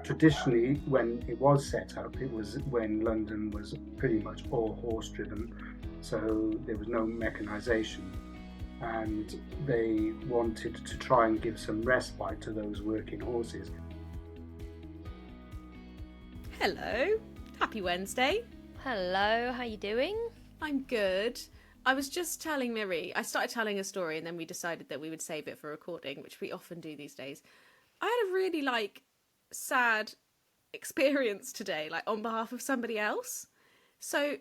Traditionally, when it was set up, it was when London was pretty much all horse driven, so there was no mechanisation, and they wanted to try and give some respite to those working horses. Hello, happy Wednesday. Hello, how you doing? I'm good. I was just telling Miri, I started telling a story and then we decided that we would save it for recording, which we often do these days. I had a really sad experience today, on behalf of somebody else. So,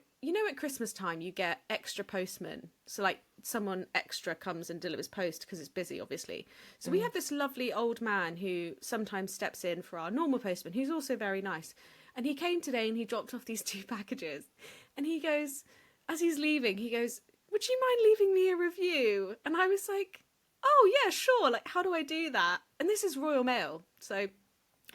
at Christmas time you get extra postmen. So someone extra comes and delivers post because it's busy, obviously. So we have this lovely old man who sometimes steps in for our normal postman, who's also very nice. And he came today and he dropped off these 2 packages. And he goes, as he's leaving, he goes, "Would you mind leaving me a review?" And I was like, "Oh, yeah, sure. How do I do that?" And this is Royal Mail. So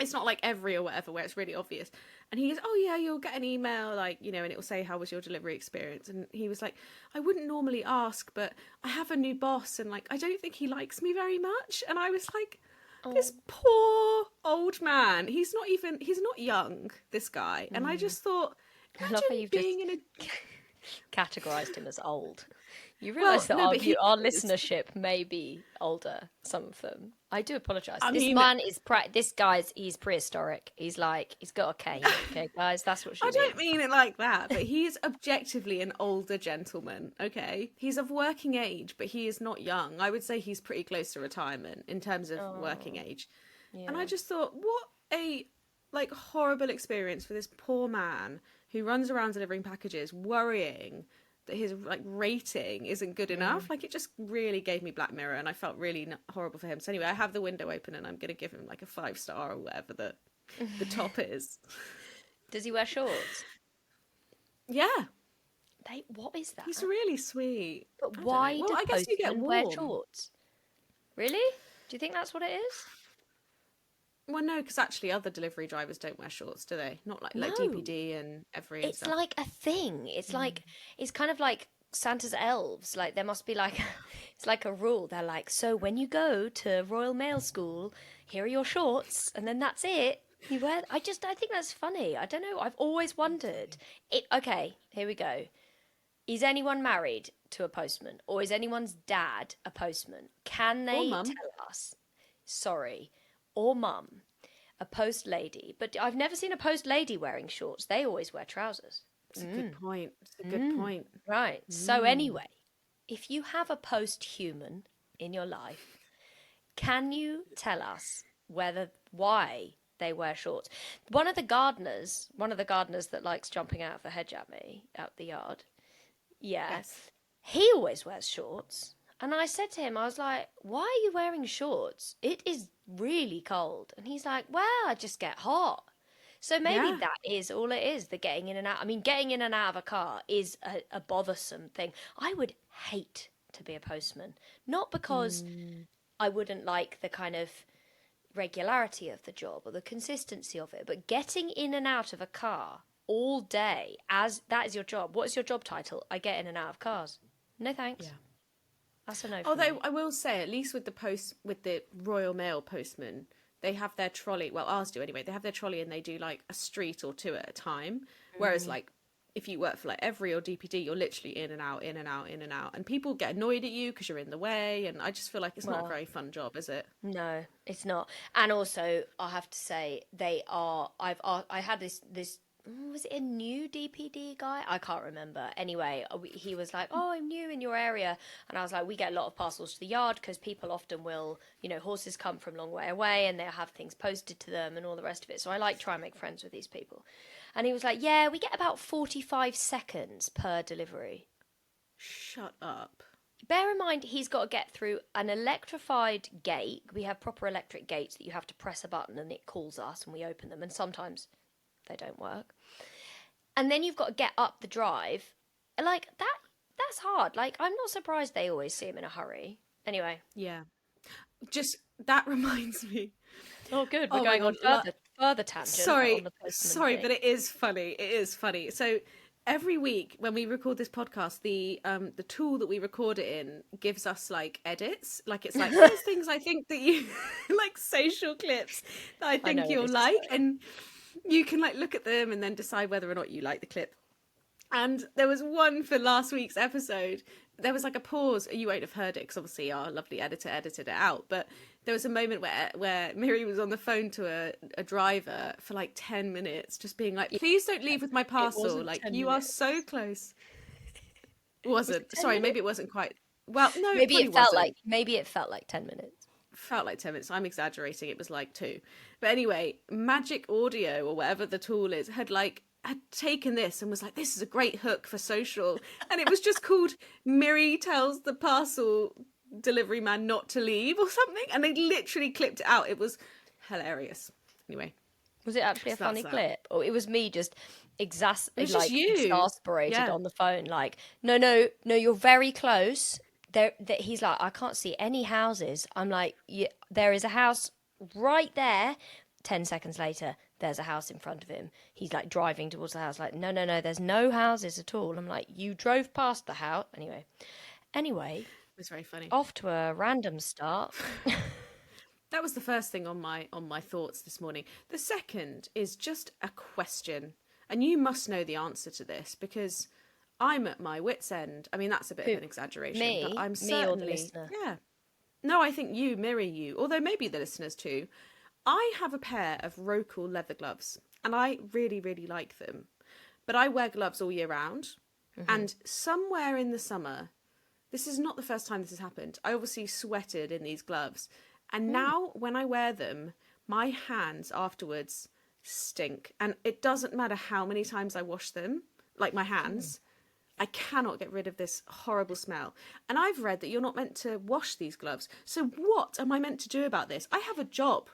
it's not like Every or whatever where it's really obvious. And he goes, "Oh, yeah, you'll get an email, and it will say, how was your delivery experience?" And he was like, "I wouldn't normally ask, but I have a new boss and I don't think he likes me very much." And I was like, this poor old man, he's not young, this guy. And I just thought, I love how you've being just in a categorised him as old. You realise that our listenership may be older, some of them. I do apologise. This guy's he's prehistoric. He's got a cane, okay, guys? That's what she means. I don't mean it like that, but he is objectively an older gentleman, okay? He's of working age, but he is not young. I would say he's pretty close to retirement in terms of working age. Yeah. And I just thought, what a horrible experience for this poor man who runs around delivering packages, worrying that his rating isn't good enough. It just really gave me Black Mirror, and I felt really horrible for him. So anyway, I have the window open and I'm going to give him a 5-star or whatever the top is. Does he wear shorts? Yeah. What is that? He's really sweet. But why do postmen wear shorts? Really? Do you think that's what it is? Well, no, because actually other delivery drivers don't wear shorts, do they? Not like DPD and Every. It's like a thing. It's it's kind of like Santa's elves. There must be it's like a rule. They're like, so when you go to Royal Mail School, here are your shorts, and then that's it. You wear. I think that's funny. I don't know. I've always wondered. Okay, here we go. Is anyone married to a postman, or is anyone's dad a postman? Can they tell us? Sorry. Or mum, a post lady. But I've never seen a post lady wearing shorts. They always wear trousers. It's a good point. It's a good point. Right. So anyway, if you have a post-human in your life, can you tell us why they wear shorts? One of the gardeners that likes jumping out of the hedge at me, out the yard, yes, he always wears shorts. And I said to him, I was like, "Why are you wearing shorts? It is really cold." And he's like, "Well, I just get hot." So maybe that is all it is, the getting in and out. I mean, getting in and out of a car is a bothersome thing. I would hate to be a postman. Not because I wouldn't like the kind of regularity of the job or the consistency of it, but getting in and out of a car all day, as that is your job. What is your job title? I get in and out of cars. No thanks. Yeah. That's a no. Although I will say, at least with the Royal Mail postman, they have their trolley. Well, ours do anyway. They have their trolley and they do a street or 2 at a time. Whereas if you work for Every or DPD, you're literally in and out, in and out, in and out, and people get annoyed at you because you're in the way. And I just feel like it's not a very fun job, is it? No, it's not. And also, I have to say, they are. I had this. Was it a new DPD guy? I can't remember. Anyway, he was like, "Oh, I'm new in your area." And I was like, "We get a lot of parcels to the yard because people often will, horses come from a long way away and they'll have things posted to them and all the rest of it. So I try and make friends with these people." And he was like, "Yeah, we get about 45 seconds per delivery." Shut up. Bear in mind, he's got to get through an electrified gate. We have proper electric gates that you have to press a button and it calls us and we open them. And sometimes they don't work. And then you've got to get up the drive. That's hard. I'm not surprised they always see him in a hurry. Anyway. Yeah. Just, that reminds me. Oh, good. We're going on further tangent. Sorry, but it is funny. It is funny. So every week when we record this podcast, the tool that we record it in gives us like edits. Like it's like, here's things I think that you like, social clips that I I know think what you'll this is like, like. and you can like look at them and then decide whether or not you like the clip. And there was one for last week's episode. There was like a pause. You won't have heard it because obviously our lovely editor edited it out. But there was a moment where Miri was on the phone to a driver for like 10 minutes, just being like, please don't leave with my parcel. wasn't Like, 10 you are minutes. so close. It Was wasn't. it 10 Sorry, minutes? maybe it wasn't quite. Well, no, Maybe it it probably felt wasn't. like 10 minutes. Felt like 10 minutes. I'm exaggerating. It was like 2. But anyway, Magic Audio or whatever the tool is had taken this and was like, this is a great hook for social. And it was just called Miri Tells the Parcel Delivery Man Not to Leave or something. And they literally clipped it out. It was hilarious. Anyway. Was it actually a So funny that's that. clip? Or it was me just was just you. exasperated Yeah. on the phone, like, no, you're very close. He's like, I can't see any houses. I'm like, yeah, there is a house right there. 10 seconds later, there's a house in front of him. He's like driving towards the house, like, no, there's no houses at all. I'm like, you drove past the house. Anyway, It was very funny. off to a random start. That was the first thing on my thoughts this morning. The second is just a question. And you must know the answer to this because I'm at my wit's end. I mean, that's a bit of an exaggeration. Me? But I'm Me certainly... or the listener? Yeah. No, I think you, Miri, you. Although maybe the listeners too. I have a pair of Rocal leather gloves. And I really, really like them. But I wear gloves all year round. Mm-hmm. And somewhere in the summer... This is not the first time this has happened. I obviously sweated in these gloves. And now when I wear them, my hands afterwards stink. And it doesn't matter how many times I wash them, like my hands, I cannot get rid of this horrible smell. And I've read that you're not meant to wash these gloves. So what am I meant to do about this? I have a job.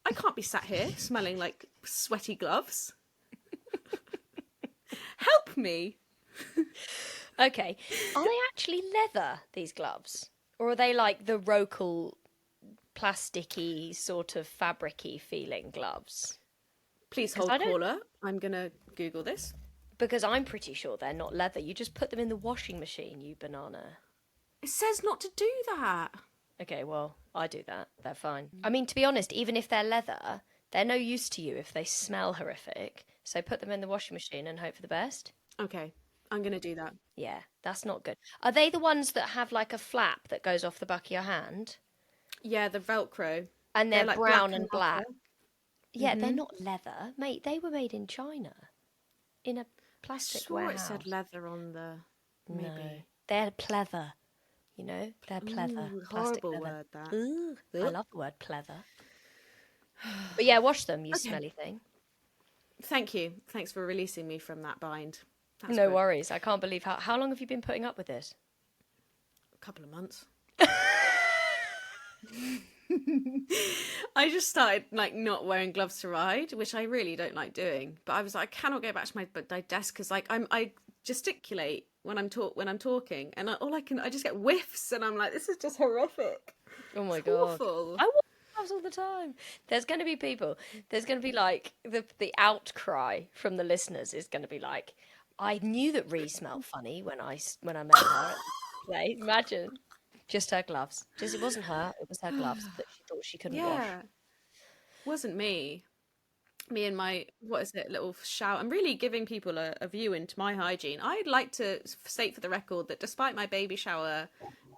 I can't be sat here smelling like sweaty gloves. Help me. Okay. Are they actually leather, these gloves? Or are they like the Rocal plasticky, sort of fabricy feeling gloves? Please hold caller. I'm going to Google this. Because I'm pretty sure they're not leather. You just put them in the washing machine, you banana. It says not to do that. Okay, well, I do that. They're fine. I mean, to be honest, even if they're leather, they're no use to you if they smell horrific. So put them in the washing machine and hope for the best. Okay, I'm going to do that. Yeah, that's not good. Are they the ones that have like a flap that goes off the back of your hand? Yeah, the Velcro. And they're like brown and black. leather. Yeah, they're not leather. Mate, they were made in China. In a plastic warehouse. It said leather on the... Maybe. No, they're pleather. You know, they're pleather. Ooh, Plastic horrible leather. word, that. Ooh, I love the word pleather. But yeah, wash them, you smelly thing. Thank you. Thanks for releasing me from that bind. That's No good. worries. I can't believe how long have you been putting up with this? A couple of months. I just started like not wearing gloves to ride, which I really don't like doing. But I was like, I cannot go back to my desk because like I gesticulate when I'm talking, and I just get whiffs, and I'm like, this is just horrific. Oh my It's god! awful. I wear gloves all the time. There's going to be people. There's going to be like the outcry from the listeners is going to be like, I knew that Rhi smelled funny when I met her. Like, imagine. Just her gloves. It wasn't her, it was her gloves that she thought she couldn't wash. Yeah, wasn't me. Me and my, what is it, little shower. I'm really giving people a view into my hygiene. I'd like to state for the record that despite my baby shower,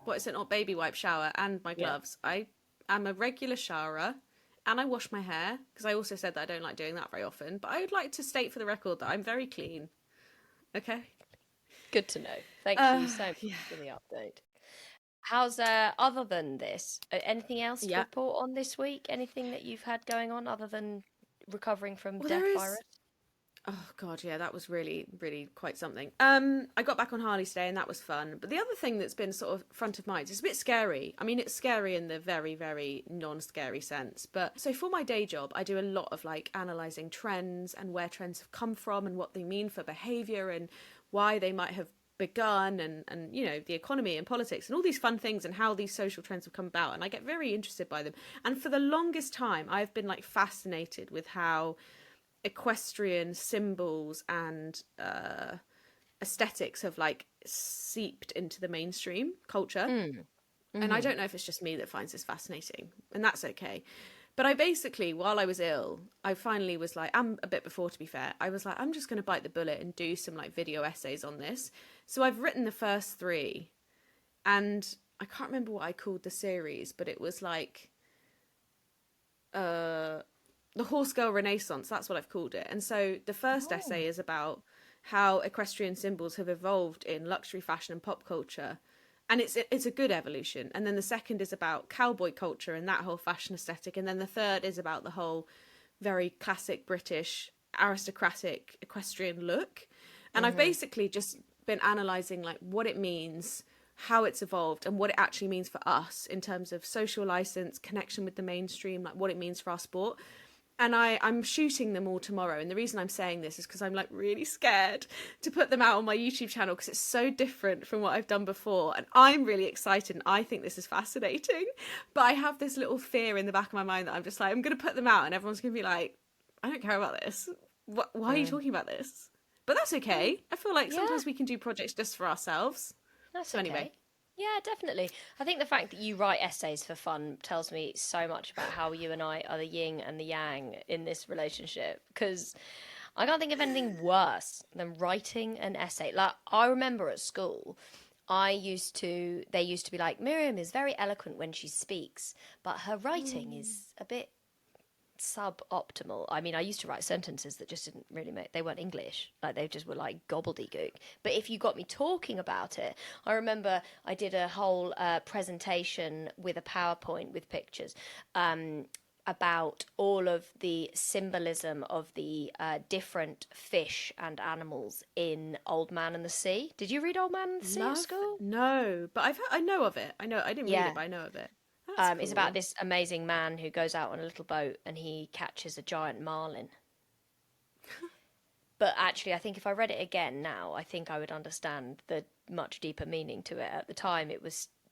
not baby wipe shower, and my gloves, I am a regular showerer, and I wash my hair, because I also said that I don't like doing that very often, but I would like to state for the record that I'm very clean. Okay? Good to know. Thank you so much for the update. How's other than this? Anything else to report on this week? Anything that you've had going on other than recovering from death virus? Oh god, yeah, that was really, really quite something. I got back on Harley today, and that was fun. But the other thing that's been sort of front of mind, it's a bit scary. I mean, it's scary in the very, very non-scary sense. But so for my day job, I do a lot of like analysing trends and where trends have come from and what they mean for behaviour and why they might have begun, and you know, the economy and politics and all these fun things and how these social trends have come about, and I get very interested by them. And for the longest time I've been like fascinated with how equestrian symbols and aesthetics have like seeped into the mainstream culture. Mm. And I don't know if it's just me that finds this fascinating, and that's okay. But I basically, while I was ill, I finally was like, I'm a bit before, to be fair, I was like, I'm just going to bite the bullet and do some like video essays on this. So I've written the first 3, and I can't remember what I called the series, but it was like the Horse Girl Renaissance. That's what I've called it. And so the first essay is about how equestrian symbols have evolved in luxury fashion and pop culture, and it's a good evolution. And then the second is about cowboy culture and that whole fashion aesthetic, and then the third is about the whole very classic British aristocratic equestrian look. And I've basically just been analysing like what it means, how it's evolved, and what it actually means for us in terms of social license, connection with the mainstream, like what it means for our sport. And I'm shooting them all tomorrow. And the reason I'm saying this is because I'm like really scared to put them out on my YouTube channel because it's so different from what I've done before. And I'm really excited and I think this is fascinating. But I have this little fear in the back of my mind that I'm just like, I'm going to put them out and everyone's going to be like, I don't care about this. Why are you talking about this? But that's okay. I feel like sometimes we can do projects just for ourselves. That's so okay. Anyway. Yeah, definitely. I think the fact that you write essays for fun tells me so much about how you and I are the yin and the yang in this relationship, because I can't think of anything worse than writing an essay. Like, I remember at school, they used to be like, Miriam is very eloquent when she speaks, but her writing is a bit suboptimal. I mean, I used to write sentences that just didn't really they weren't English, like they just were like gobbledygook. But if you got me talking about it, I remember I did a whole presentation with a PowerPoint with pictures about all of the symbolism of the different fish and animals in Old Man and the Sea. Did you read Old Man and the Sea at school? No, but I know of it. I didn't read it, but I know of it. That's It's about this amazing man who goes out on a little boat and he catches a giant marlin. But actually, I think if I read it again now, I think I would understand the much deeper meaning to it. At the time,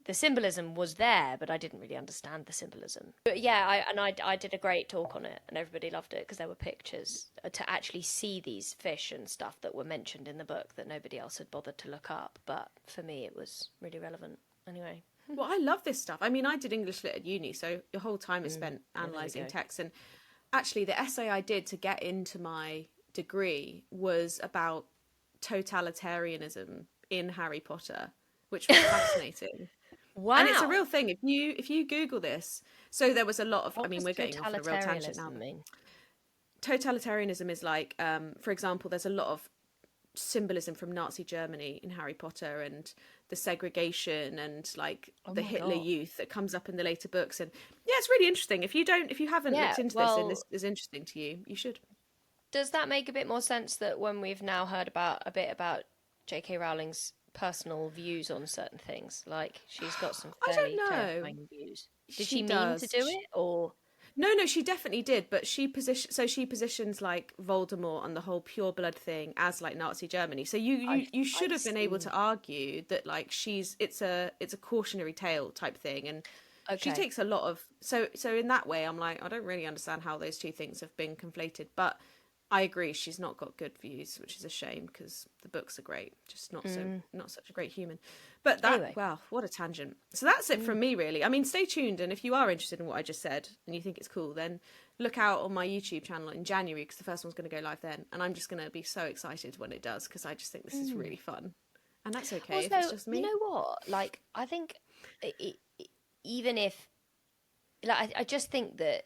the symbolism was there, but I didn't really understand the symbolism. But yeah, I did a great talk on it, and everybody loved it because there were pictures to actually see these fish and stuff that were mentioned in the book that nobody else had bothered to look up. But for me, it was really relevant. Anyway. Well, I love this stuff. I mean, I did English Lit at uni, so the whole time is spent analysing text. And actually, the essay I did to get into my degree was about totalitarianism in Harry Potter, which was fascinating. Wow. And it's a real thing. If you Google this, so there was a lot of. What I mean, does we're getting off on a real tangent now. mean? Totalitarianism is like, for example, there's a lot of symbolism from Nazi Germany in Harry Potter and the segregation and like the Hitler Youth that comes up in the later books. And yeah, it's really interesting. If you haven't looked into this and this is interesting to you, you should. Does that make a bit more sense that when we've now heard a bit about J.K. Rowling's personal views on certain things, like she's got some fairly terrifying views. Did she mean to do it, or? No, she definitely did, but she positions like Voldemort and the whole pure blood thing as like Nazi Germany. So you should have been able to argue that like it's a cautionary tale type thing, and she takes a lot of so in that way I'm like, I don't really understand how those two things have been conflated, but I agree she's not got good views, which is a shame because the books are great, just not such a great human. But wow, what a tangent. So that's it from me, really. I mean, stay tuned, and if you are interested in what I just said and you think it's cool, then look out on my YouTube channel in January because the first one's going to go live then, and I'm just going to be so excited when it does because I just think this is really fun, and that's okay if it's just me. You know what? Like, I think even if, like, I just think that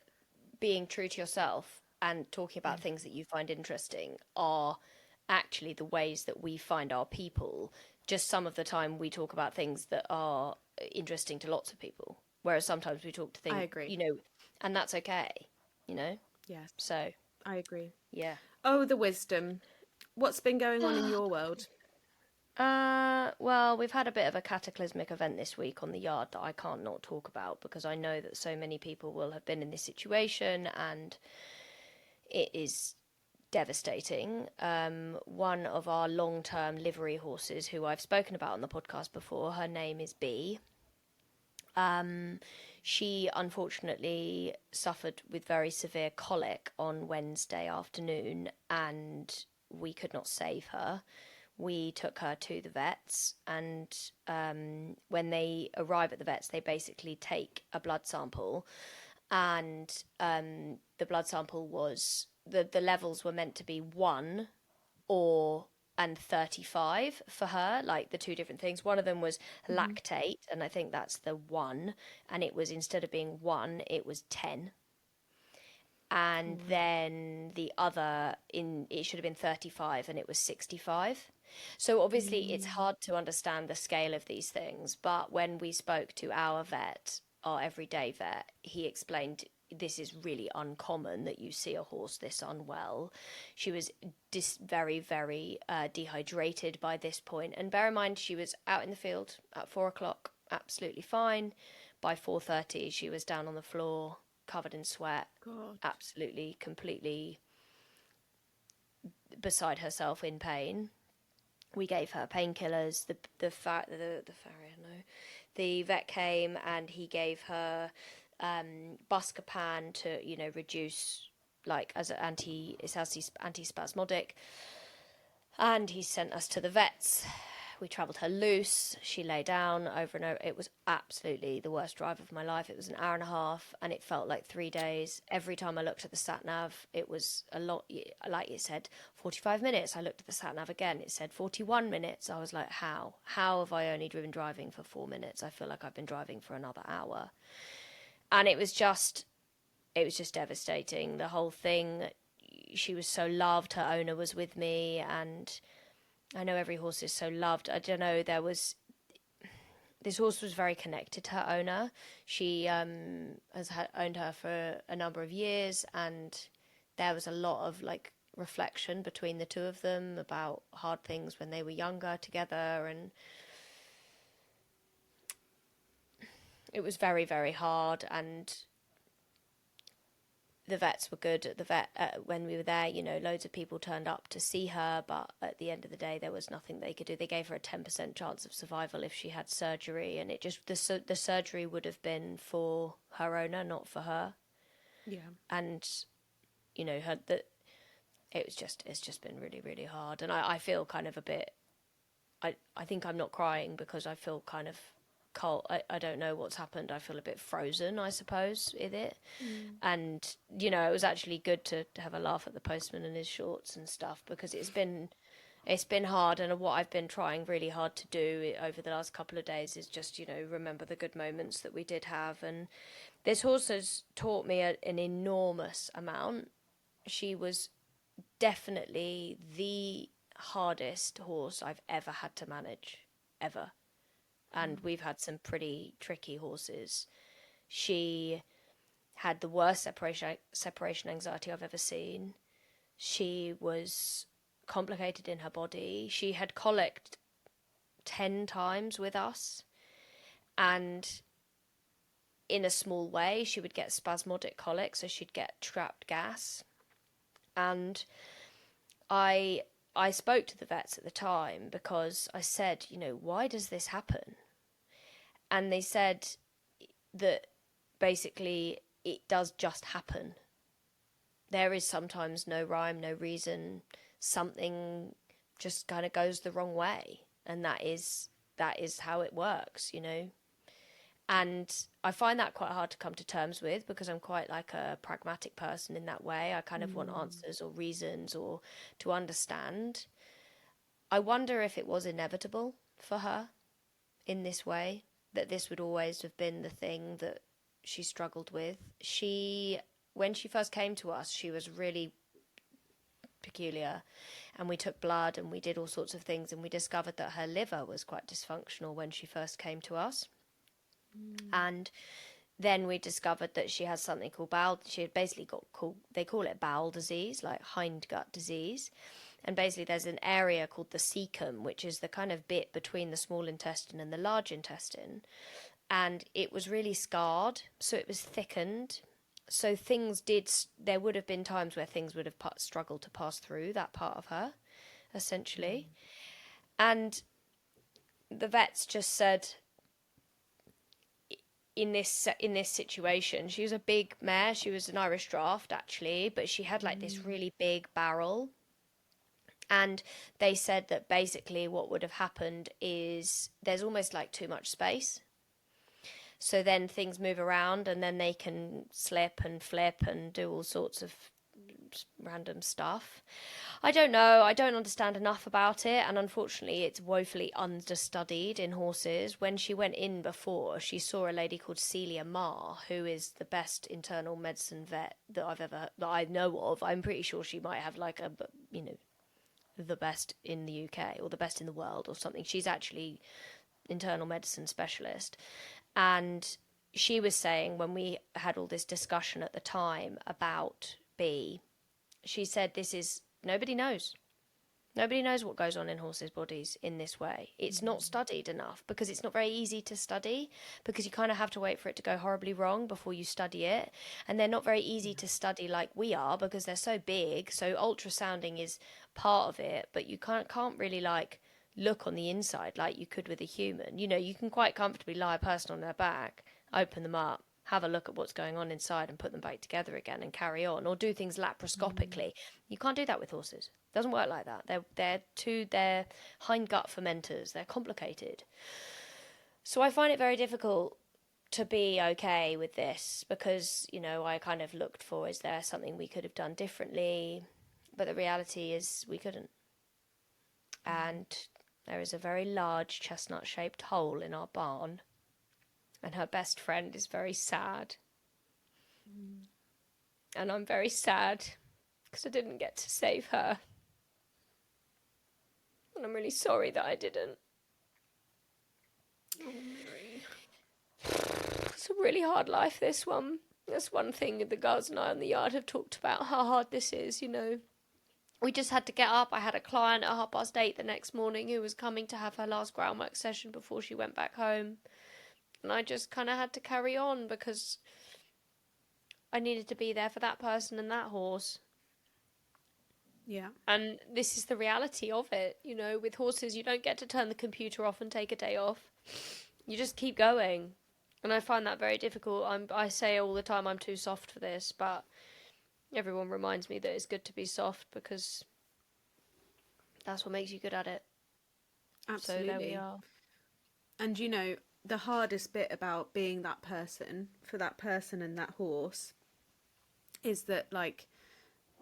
being true to yourself and talking about things that you find interesting are actually the ways that we find our people. Just some of the time we talk about things that are interesting to lots of people, whereas sometimes we talk to things, I agree. you know, and that's okay, you know? Yes. So. I agree. Yeah. Oh, the wisdom. What's been going on in your world? Well, we've had a bit of a cataclysmic event this week on the yard that I can't not talk about because I know that so many people will have been in this situation and it is devastating. One of our long-term livery horses, who I've spoken about on the podcast before, her name is Bee. She unfortunately suffered with very severe colic on Wednesday afternoon, and we could not save her. we took her to the vets, and when they arrive at the vets, they basically take a blood sample, and the blood sample was the levels were meant to be 1 or and 35 for her, like the two different things. One of them was lactate, and I think that's the 1, and it was, instead of being 1, it was 10. And then the other, in it should have been 35, and it was 65. So obviously it's hard to understand the scale of these things, but when we spoke to our vet, our everyday vet, he explained this is really uncommon that you see a horse this unwell. She was very, very dehydrated by this point. And bear in mind, she was out in the field at 4 o'clock, absolutely fine. By 4:30, she was down on the floor, covered in sweat, God. absolutely, completely beside herself in pain. We gave her painkillers. The farrier, no, the vet came and he gave her Buscopan to, reduce, like, as an antispasmodic, and he sent us to the vets. We travelled her loose. She lay down over and over. It was absolutely the worst drive of my life. It was an hour and a half, and it felt like 3 days. Every time I looked at the sat nav, it was a lot. Like it said, 45 minutes. I looked at the sat nav again. It said 41 minutes. I was like, how? How have I only been driving for 4 minutes? I feel like I've been driving for another hour. And it was just devastating. The whole thing. She was so loved. Her owner was with me, and I know every horse is so loved. I don't know, this horse was very connected to her owner. She has owned her for a number of years, and there was a lot of, like, reflection between the two of them about hard things when they were younger together, and it was very, very hard. And the vets were good at the vet when we were there. Loads of people turned up to see her, but at the end of the day, there was nothing they could do. They gave her a 10% chance of survival if she had surgery, and it just the surgery would have been for her owner, not for her. Yeah. And it's just been really, really hard, and I feel kind of a bit. I think I'm not crying because I feel kind of cold. I don't know what's happened. I feel a bit frozen, I suppose, with it. And it was actually good to have a laugh at the postman and his shorts and stuff, because it's been hard. And what I've been trying really hard to do over the last couple of days is just remember the good moments that we did have. And this horse has taught me an enormous amount. She was definitely the hardest horse I've ever had to manage, ever. And we've had some pretty tricky horses. She had the worst separation anxiety I've ever seen. She was complicated in her body. She had colicked 10 times with us, and in a small way, she would get spasmodic colic, so she'd get trapped gas. And I spoke to the vets at the time because I said, why does this happen? And they said that basically it does just happen. There is sometimes no rhyme, no reason. Something just kind of goes the wrong way, and that is how it works, And I find that quite hard to come to terms with, because I'm quite like a pragmatic person in that way. I kind of want answers or reasons or to understand. I wonder if it was inevitable for her in this way, that this would always have been the thing that she struggled with. When she first came to us, she was really peculiar, and we took blood and we did all sorts of things, and we discovered that her liver was quite dysfunctional when she first came to us. And then we discovered that she has something called she had basically they call it bowel disease, like hindgut disease. And basically there's an area called the cecum, which is the kind of bit between the small intestine and the large intestine. And it was really scarred, so it was thickened. So there would have been times where things would have struggled to pass through that part of her, essentially. And the vets just said, in this situation, she was a big mare. She was an Irish draft, actually, but she had like this really big barrel, And they said that basically what would have happened is there's almost like too much space. So then things move around and then they can slip and flip and do all sorts of random stuff. I don't know. I don't understand enough about it. And unfortunately, it's woefully understudied in horses. When she went in before, she saw a lady called Celia Marr, who is the best internal medicine vet that I know of. I'm pretty sure she might have like the best in the UK or the best in the world or something. She's actually internal medicine specialist. And she was saying, when we had all this discussion at the time about B, she said nobody knows. Nobody knows what goes on in horses' bodies in this way. It's not studied enough because it's not very easy to study, because you kind of have to wait for it to go horribly wrong before you study it. And they're not very easy to study like we are because they're so big. So ultrasounding is part of it, but you can't really like look on the inside like you could with a human. You can quite comfortably lie a person on their back, open them up, have a look at what's going on inside and put them back together again and carry on, or do things laparoscopically. You can't do that with horses. It doesn't work like that. They're hindgut fermenters. They're complicated. So I find it very difficult to be okay with this because, I kind of looked for, is there something we could have done differently? But the reality is we couldn't. And there is a very large chestnut-shaped hole in our barn. And her best friend is very sad. And I'm very sad because I didn't get to save her. And I'm really sorry that I didn't. Oh, Miri. It's a really hard life, this one. That's one thing the girls and I on the yard have talked about, how hard this is, We just had to get up. I had a client at 8:30 the next morning who was coming to have her last groundwork session before she went back home. And I just kind of had to carry on because I needed to be there for that person and that horse. Yeah. And this is the reality of it. With horses, you don't get to turn the computer off and take a day off. You just keep going. And I find that very difficult. I say all the time I'm too soft for this, but everyone reminds me that it's good to be soft because that's what makes you good at it. Absolutely. So there we are. And the hardest bit about being that person for that person and that horse is that like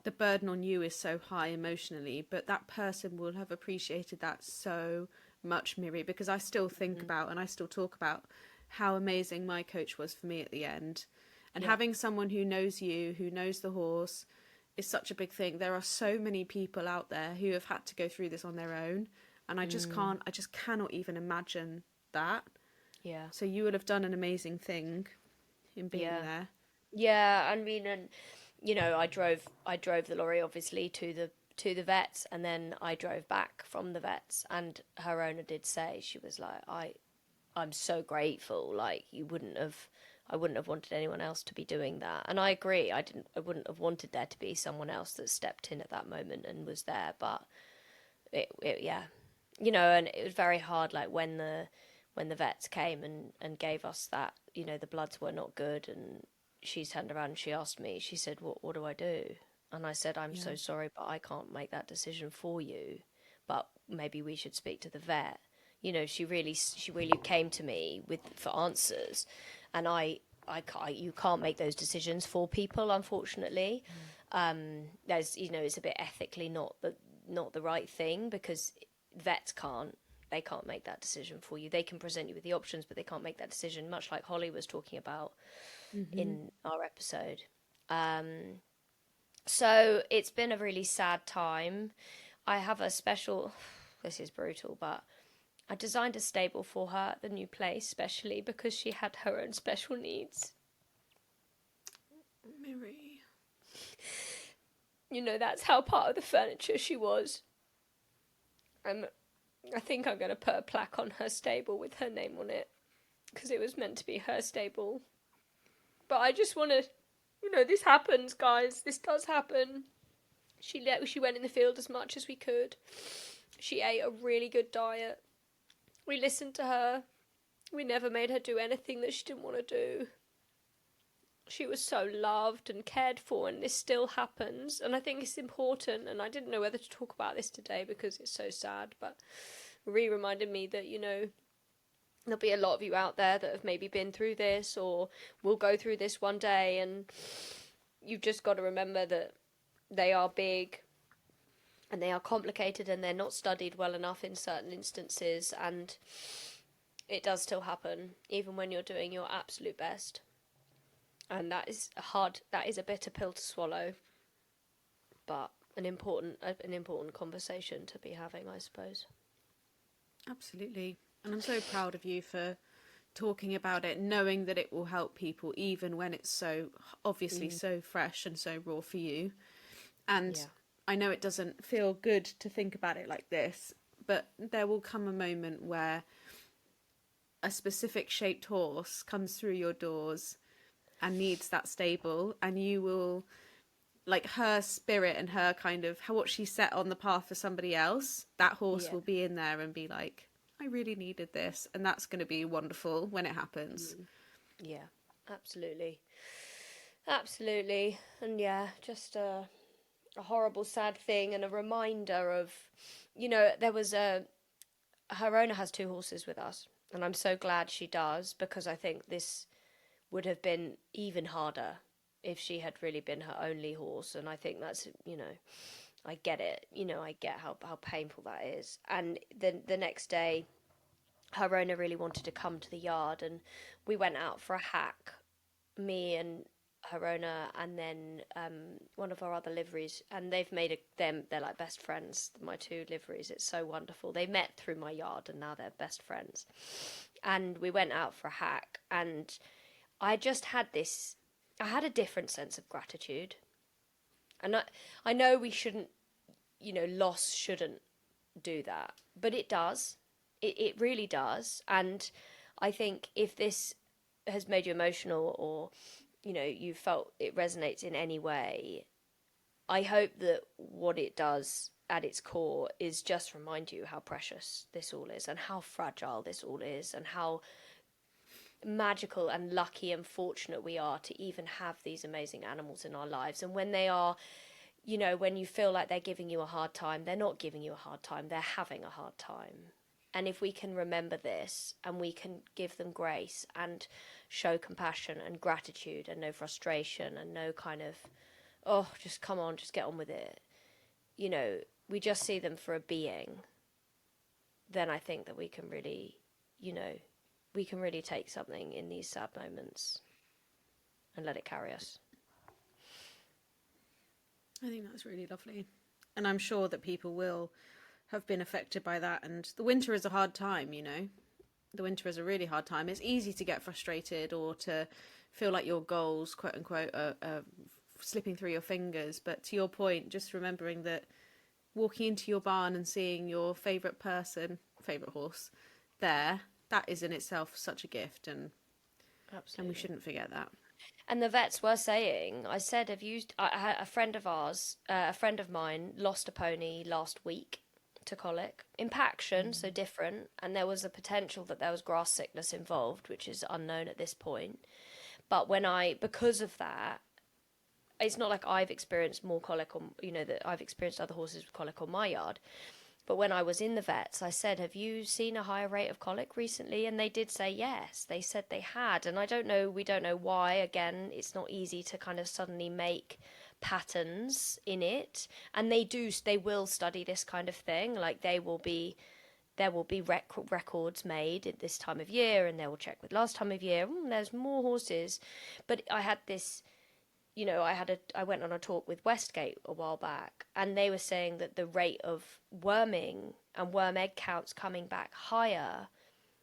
the burden on you is so high emotionally, but that person will have appreciated that so much, Miri, because I still think about and I still talk about how amazing my coach was for me at the end. And having someone who knows you, who knows the horse, is such a big thing. There are so many people out there who have had to go through this on their own, and I just cannot even imagine that. Yeah. So you would have done an amazing thing in being there. Yeah, I mean, and I drove the lorry obviously to the vets, and then I drove back from the vets. And her owner did say, she was like, I'm so grateful. Like I wouldn't have wanted anyone else to be doing that. And I agree. I wouldn't have wanted there to be someone else that stepped in at that moment and was there. But yeah, and it was very hard. Like when the vets came and gave us that, the bloods were not good, and she turned around and she asked me, she said, what do I do? And I said, I'm so sorry, but I can't make that decision for you, but maybe we should speak to the vet. She really came to me for answers, and you can't make those decisions for people, unfortunately. There's, it's a bit ethically not the right thing, because vets can't make that decision for you. They can present you with the options, but they can't make that decision, much like Holly was talking about in our episode. So it's been a really sad time. I have a special, this is brutal, but I designed a stable for her at the new place, especially because she had her own special needs. Miri. That's how part of the furniture she was. And I think I'm going to put a plaque on her stable with her name on it, because it was meant to be her stable. But I just want to, this happens, guys. This does happen. She went in the field as much as we could. She ate a really good diet. We listened to her. We never made her do anything that she didn't want to do. she was so loved and cared for, and this still happens. And I think it's important, and I didn't know whether to talk about this today because it's so sad, but Rhi reminded me that, you know, there'll be a lot of you out there that have maybe been through this or will go through this one day, and you've just got to remember that they are big and they are complicated and they're not studied well enough in certain instances, and it does still happen even when you're doing your absolute best. And that is a bitter pill to swallow, but an important conversation to be having, I suppose. Absolutely. And I'm so proud of you for talking about it, knowing that it will help people even when it's so obviously so fresh and so raw for you. And Yeah. I know it doesn't feel good to think about it like this, but there will come a moment where a specific shaped horse comes through your doors and needs that stable, and you will, like, her spirit and her kind of what she set on the path for somebody else, that horse will be in there and be like, I really needed this, and that's going to be wonderful when it happens. Yeah, absolutely. And yeah, just a horrible, sad thing, and a reminder of, you know, her owner has 2 horses with us, and I'm so glad she does, because I think this would have been even harder if she had really been her only horse. And I think that's, you know, I get it, you know, I get how painful that is. And the next day, her owner really wanted to come to the yard, and we went out for a hack, me and her owner, and then one of our other liveries, and they've made they're like best friends, my 2 liveries. It's so wonderful. They met through my yard and now they're best friends. And we went out for a hack, and I just had I had a different sense of gratitude. And I know we shouldn't, you know, loss shouldn't do that, but it does. It really does. And I think if this has made you emotional, or, you know, you felt it resonates in any way, I hope that what it does at its core is just remind you how precious this all is, and how fragile this all is, and how magical and lucky and fortunate we are to even have these amazing animals in our lives. And when they are, you know, when you feel like they're giving you a hard time, they're not giving you a hard time, they're having a hard time. And if we can remember this, and we can give them grace and show compassion and gratitude and no frustration and no kind of, oh, just come on, just get on with it, you know, we just see them for a being, then I think that we can really, you know, we can really take something in these sad moments and let it carry us. I think that's really lovely. And I'm sure that people will have been affected by that. And the winter is a hard time, you know. The winter is a really hard time. It's easy to get frustrated or to feel like your goals, quote unquote, are slipping through your fingers. But to your point, just remembering that walking into your barn and seeing your favourite horse there, that is in itself such a gift, and Absolutely. And we shouldn't forget that. And the vets were saying, I said, I had a friend of mine lost a pony last week to colic, impaction, so different, and there was a potential that there was grass sickness involved, which is unknown at this point. But because of that, it's not like I've experienced more colic, or, you know, that I've experienced other horses with colic on my yard. But when I was in the vets, I said, have you seen a higher rate of colic recently? And they did say yes. They said they had. And we don't know why. Again, it's not easy to kind of suddenly make patterns in it. And they will study this kind of thing. Like, there will be records made at this time of year, and they will check with last time of year. There's more horses. But I had this, you know, I went on a talk with Westgate a while back, and they were saying that the rate of worming and worm egg counts coming back higher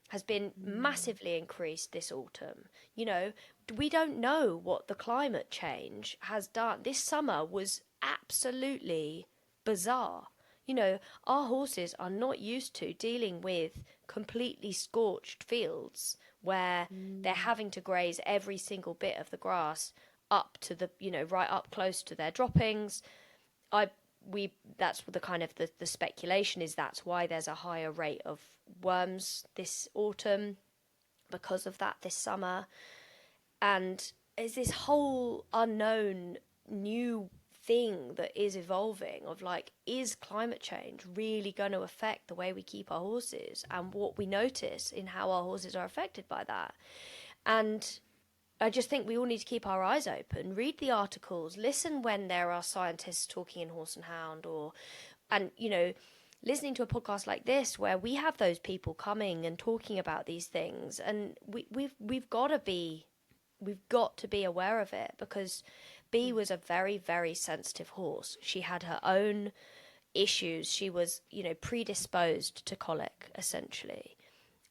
has been massively increased this autumn. You know, we don't know what the climate change has done. This summer was absolutely bizarre. You know, our horses are not used to dealing with completely scorched fields where they're having to graze every single bit of the grass up to the, you know, right up close to their droppings. That's the kind of the speculation is that's why there's a higher rate of worms this autumn, because of that this summer. And is this whole unknown new thing that is evolving of like, is climate change really going to affect the way we keep our horses and what we notice in how our horses are affected by that? And I just think we all need to keep our eyes open, read the articles, listen when there are scientists talking in Horse and Hound, and listening to a podcast like this where we have those people coming and talking about these things, and we've got to be aware of it, because Bee was a very, very sensitive horse. She had her own issues. She was, predisposed to colic, essentially.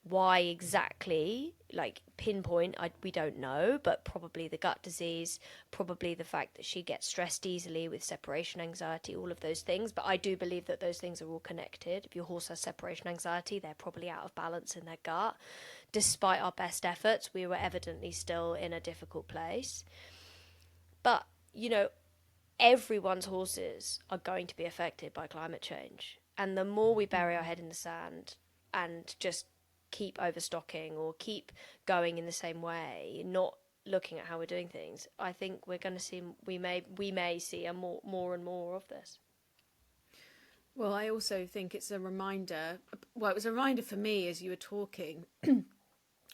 Why exactly, like pinpoint, we don't know, but probably the gut disease, probably the fact that she gets stressed easily with separation anxiety, all of those things. But I do believe that those things are all connected. If your horse has separation anxiety, they're probably out of balance in their gut. Despite our best efforts, we were evidently still in a difficult place. But, everyone's horses are going to be affected by climate change. And the more we bury our head in the sand and just keep overstocking or keep going in the same way, not looking at how we're doing things, I think we're going to see, we may see a more and more of this. Well, I also think it's a reminder. Well, it was a reminder for me as you were talking, and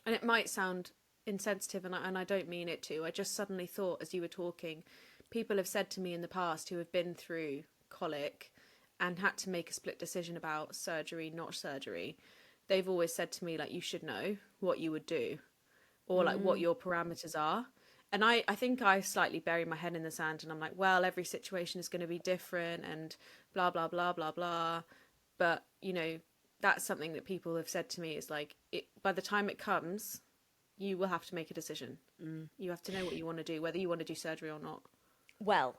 it might sound insensitive, and I don't mean it to. I just suddenly thought as you were talking, people have said to me in the past who have been through colic and had to make a split decision about surgery, not surgery. They've always said to me, like, you should know what you would do, or like what your parameters are. And I think I slightly bury my head in the sand, and I'm like, well, every situation is going to be different and blah, blah, blah, blah, blah. But, that's something that people have said to me is like, by the time it comes, you will have to make a decision. You have to know what you want to do, whether you want to do surgery or not. Well,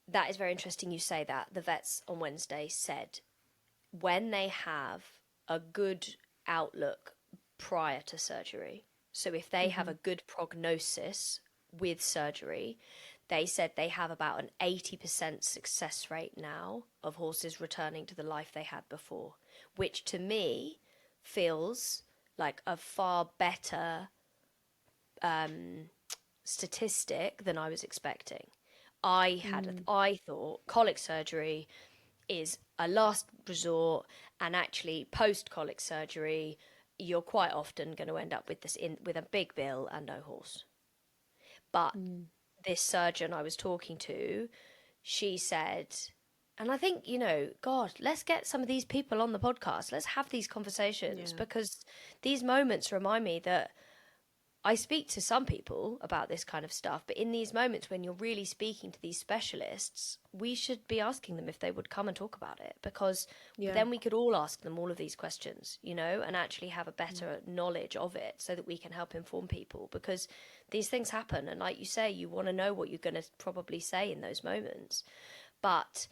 that is very interesting you say that. The vets on Wednesday said when they have a good outlook prior to surgery, so if they have a good prognosis with surgery, they said they have about an 80% success rate now of horses returning to the life they had before, which to me feels like a far better statistic than I was expecting. I thought colic surgery is a last resort, and actually post colic surgery you're quite often going to end up with a big bill and no horse. But this surgeon I was talking to, she said, and I think, God, let's get some of these people on the podcast. Let's have these conversations, because these moments remind me that I speak to some people about this kind of stuff, but in these moments when you're really speaking to these specialists, we should be asking them if they would come and talk about it, because then we could all ask them all of these questions, and actually have a better knowledge of it so that we can help inform people, because these things happen. And like you say, you want to know what you're going to probably say in those moments. But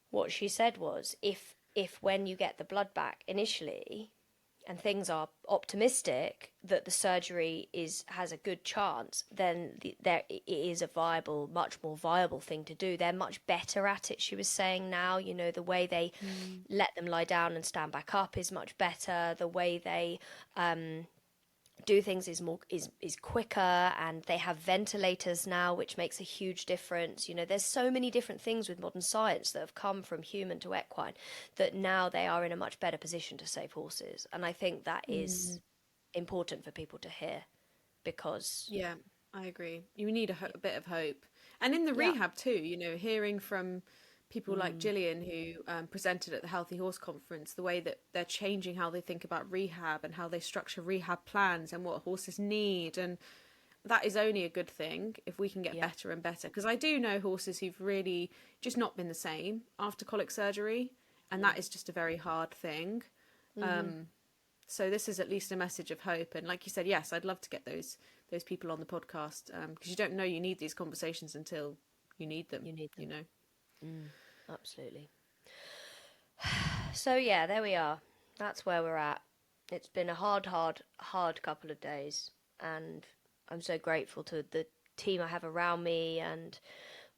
what she said was, if when you get the blood back initially, and things are optimistic that the surgery has a good chance, then it is a much more viable thing to do. They're much better at it, she was saying now. The way they let them lie down and stand back up is much better. The way they do things is quicker, and they have ventilators now, which makes a huge difference. There's so many different things with modern science that have come from human to equine that now they are in a much better position to save horses. And I think that is important for people to hear, because I agree. You need a bit of hope, and in the rehab too. Hearing from people like Gillian, who presented at the Healthy Horse Conference, the way that they're changing how they think about rehab and how they structure rehab plans and what horses need. And that is only a good thing if we can get better and better. Because I do know horses who've really just not been the same after colic surgery. And that is just a very hard thing. So this is at least a message of hope. And like you said, yes, I'd love to get those people on the podcast, because you don't know you need these conversations until you need them. Absolutely. So yeah, there we are. That's where we're at. It's been a hard couple of days, and I'm so grateful to the team I have around me. And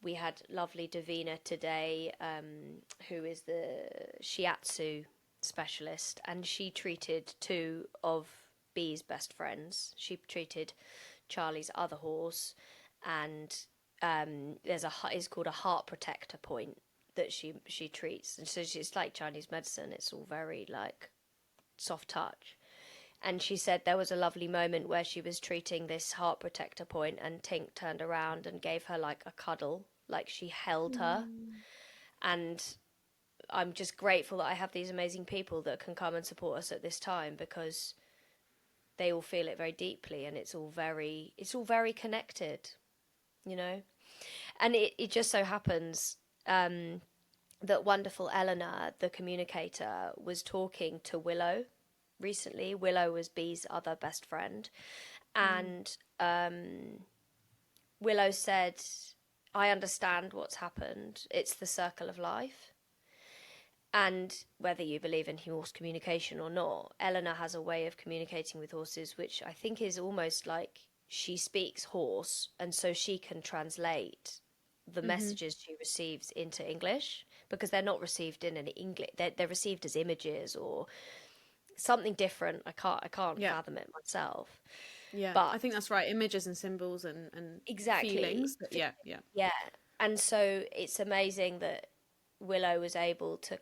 we had lovely Davina today, who is the shiatsu specialist, and she treated 2 of Bee's best friends. She treated Charlie's other horse, and it's called a heart protector point that she treats, and so it's like Chinese medicine. It's all very like soft touch. And she said there was a lovely moment where she was treating this heart protector point, and Tink turned around and gave her like a cuddle, like she held her. And I'm just grateful that I have these amazing people that can come and support us at this time, because they all feel it very deeply, and it's all very connected, you know. And it just so happens that wonderful Eleanor, the communicator, was talking to Willow recently. Willow was Bee's other best friend, and Willow said, I understand what's happened. It's the circle of life. And whether you believe in horse communication or not, Eleanor has a way of communicating with horses which I think is almost like she speaks horse, and so she can translate the messages she receives into English, because they're not received in an English. They're received as images or something different. I can't fathom it myself. Yeah, But I think that's right. Images and symbols and exactly, feelings. Yeah. And so it's amazing that Willow was able to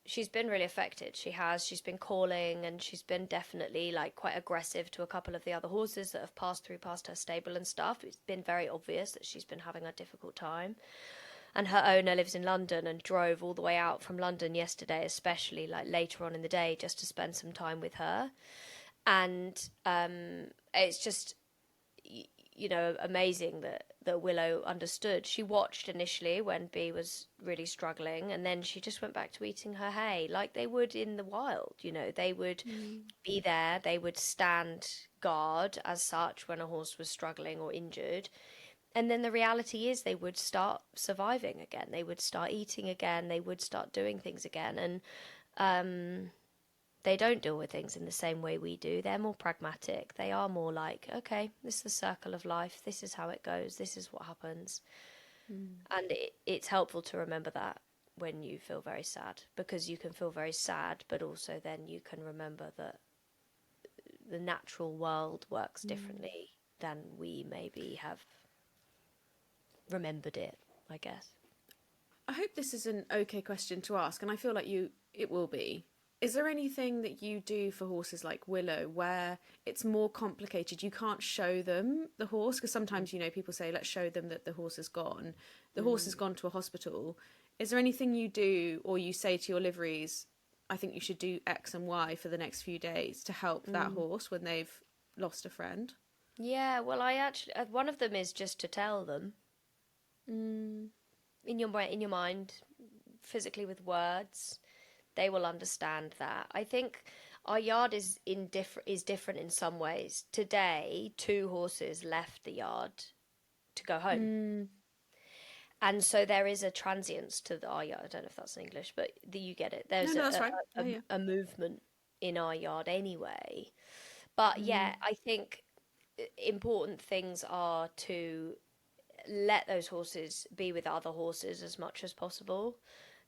she's been really affected. She's been calling, and she's been definitely like quite aggressive to a couple of the other horses that have passed her stable and stuff. It's been very obvious that she's been having a difficult time. And her owner lives in London and drove all the way out from London yesterday, especially like later on in the day, just to spend some time with her. And it's just, amazing that Willow understood. She watched initially when Bee was really struggling, and then she just went back to eating her hay like they would in the wild. They would be there, they would stand guard as such when a horse was struggling or injured. And then the reality is they would start surviving again. They would start eating again. They would start doing things again. And they don't deal with things in the same way we do. They're more pragmatic. They are more like, okay, this is the circle of life. This is how it goes. This is what happens. And it's helpful to remember that when you feel very sad, because you can feel very sad, but also then you can remember that the natural world works differently than we maybe have remembered it, I guess. I hope this is an okay question to ask, and I feel like it will be. Is there anything that you do for horses like Willow where it's more complicated? You can't show them the horse, because sometimes, people say, let's show them that the horse is gone. The horse has gone to a hospital. Is there anything you do, or you say to your liveries, I think you should do X and Y for the next few days to help that horse when they've lost a friend? Yeah, well, I actually, one of them is just to tell them. In your mind, physically with words, they will understand that. I think our yard is different in some ways. Today, 2 horses left the yard to go home, and so there is a transience to our yard. I don't know if that's in English, but you get it. There's No, that's right. a movement in our yard anyway. But yeah, I think important things are to let those horses be with other horses as much as possible,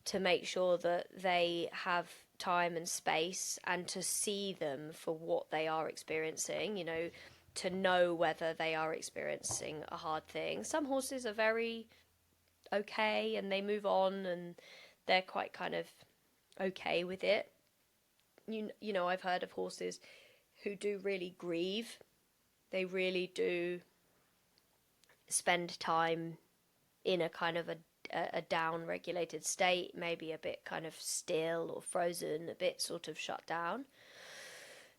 to make sure that they have time and space, and to see them for what they are experiencing, to know whether they are experiencing a hard thing. Some horses are very okay and they move on and they're quite kind of okay with it. I've heard of horses who do really grieve. They really do spend time in a kind of a down regulated state, maybe a bit kind of still or frozen, a bit sort of shut down.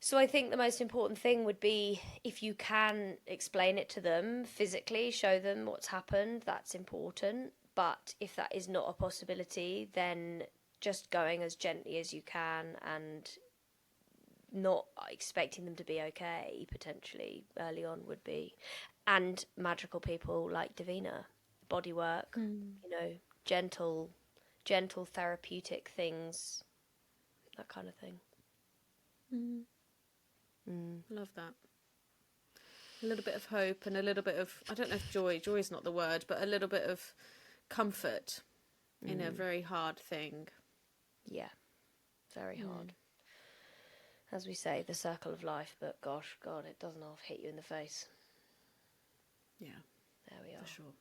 So I think the most important thing would be, if you can explain it to them physically, show them what's happened, that's important. But if that is not a possibility, then just going as gently as you can and not expecting them to be okay potentially early on would be. And magical people like Davina, body work, gentle therapeutic things, that kind of thing. Love that. A little bit of hope and a little bit of, I don't know if joy is not the word, but a little bit of comfort in a very hard thing. Yeah, very hard. as we say, the circle of life. But gosh, God, it doesn't half hit you in the face. Yeah, There we are. for sure.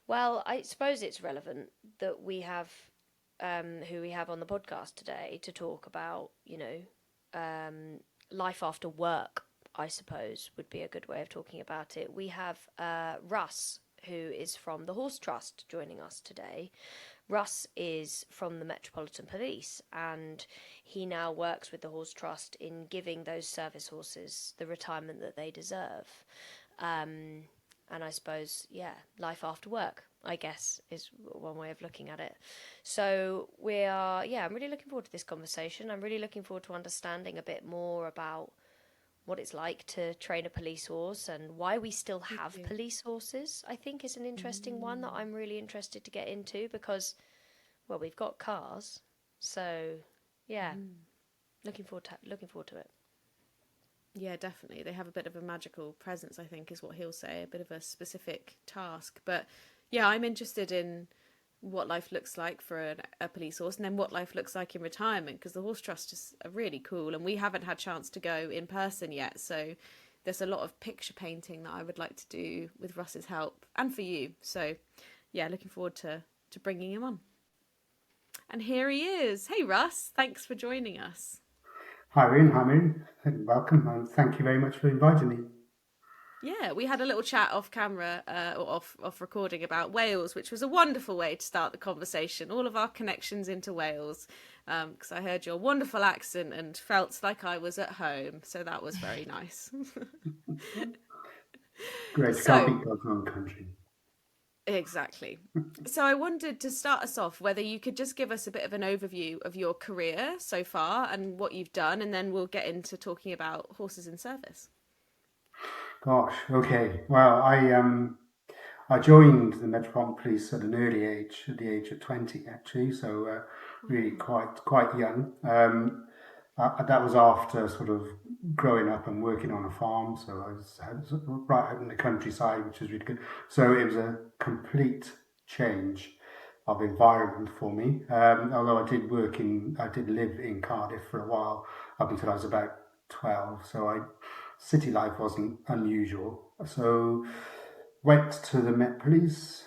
Well, I suppose it's relevant that we have who we have on the podcast today to talk about, life after work, I suppose, would be a good way of talking about it. We have Russ, who is from the Horse Trust, joining us today. Russ is from the Metropolitan Police, and he now works with the Horse Trust in giving those service horses the retirement that they deserve. And I suppose, life after work, I guess, is one way of looking at it. So I'm really looking forward to this conversation. I'm really looking forward to understanding a bit more about what it's like to train a police horse and why we still have police horses. I think is an interesting one that I'm really interested to get into because, well, we've got cars. So, looking forward to it. Yeah, definitely. They have a bit of a magical presence, I think, is what he'll say, a bit of a specific task. But yeah, I'm interested in what life looks like for a police horse and then what life looks like in retirement, because the Horse Trust is really cool and we haven't had chance to go in person yet. So there's a lot of picture painting that I would like to do with Russ's help and for you. So yeah, looking forward to bringing him on. And here he is. Hey, Russ, thanks for joining us. Hi, Rhian. Hi, Miri. Welcome, and thank you very much for inviting me. Yeah, we had a little chat off camera or off recording about Wales, which was a wonderful way to start the conversation. All of our connections into Wales, because I heard your wonderful accent and felt like I was at home. So that was very nice. Great, can't beat God's own country. Exactly. So I wanted to start us off whether you could just give us a bit of an overview of your career so far and what you've done, and then we'll get into talking about horses in service. Gosh, okay. Well, I joined the Metropolitan Police at an early age, at the age of 20, actually. So really quite young. That was after sort of growing up and working on a farm. So I was right out in the countryside, which was really good. So it was a complete change of environment for me. Although I did live in Cardiff for a while up until I was about 12. So city life wasn't unusual. So went to the Met Police,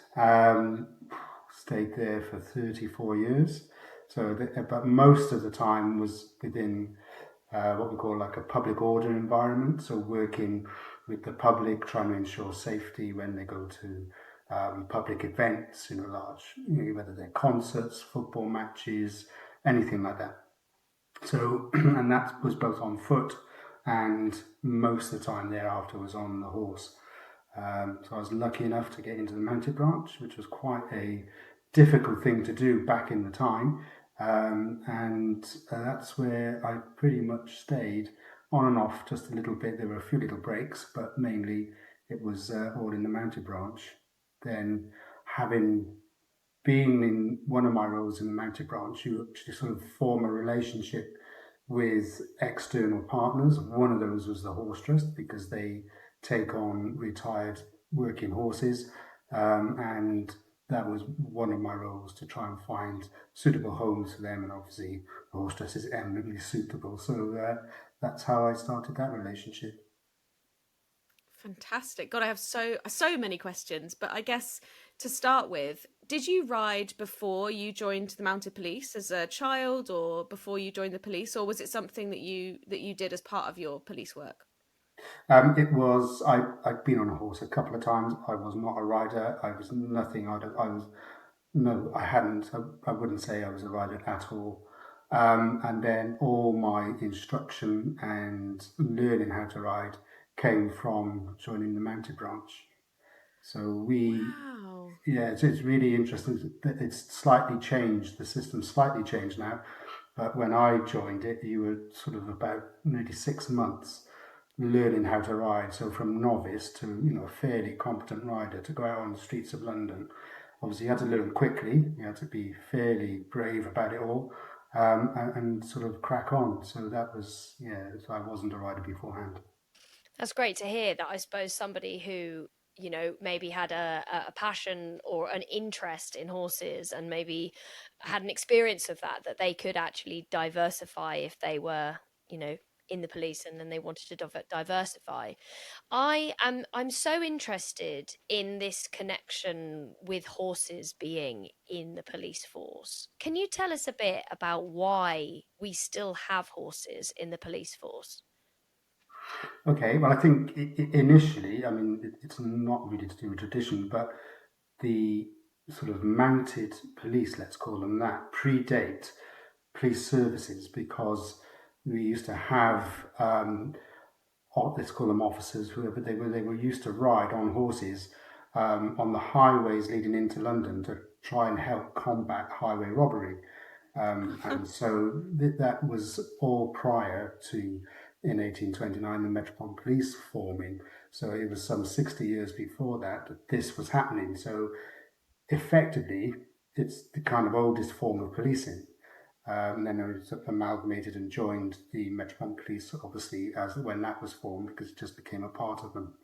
stayed there for 34 years. But most of the time was within what we call like a public order environment. So working with the public, trying to ensure safety when they go to public events, large, whether they're concerts, football matches, anything like that. So, and that was both on foot and most of the time thereafter was on the horse. So I was lucky enough to get into the mounted branch, which was quite a difficult thing to do back in the time. And that's where I pretty much stayed on and off just a little bit. There were a few little breaks, but mainly it was all in the mounted branch. Then having been in one of my roles in the mounted branch, you actually sort of form a relationship with external partners. One of those was the Horse Trust because they take on retired working horses, and that was one of my roles to try and find suitable homes for them. And obviously, the Horse Trust is eminently suitable, so that's how I started that relationship. Fantastic. God, I have so many questions, but I guess to start with, did you ride before you joined the mounted police as a child or before you joined the police, or was it something that you did as part of your police work? It was, I'd been on a horse a couple of times. I was not a rider. I was nothing. No, I hadn't. I wouldn't say I was a rider at all. And then all my instruction and learning how to ride came from joining the mounted branch. So Wow. it's really interesting that it's slightly changed. The system's slightly changed now. But when I joined it, you were sort of about nearly 6 months learning how to ride. So from novice to a fairly competent rider to go out on the streets of London. Obviously, you had to learn quickly. You had to be fairly brave about it all, and sort of crack on. So that was So I wasn't a rider beforehand. That's great to hear that. I suppose somebody who, maybe had a passion or an interest in horses and maybe had an experience of that they could actually diversify if they were, in the police, and then they wanted to diversify. I'm so interested in this connection with horses being in the police force. Can you tell us a bit about why we still have horses in the police force? Okay, well, I think initially, I mean, it's not really to do with tradition, but the sort of mounted police, let's call them that, predate police services because we used to have, let's call them officers, whoever they were used to ride on horses on the highways leading into London to try and help combat highway robbery. And so that was all prior to, in 1829, the Metropolitan Police forming. So it was some 60 years before that this was happening. So effectively, it's the kind of oldest form of policing. And then it was amalgamated and joined the Metropolitan Police, obviously, as when that was formed, because it just became a part of them.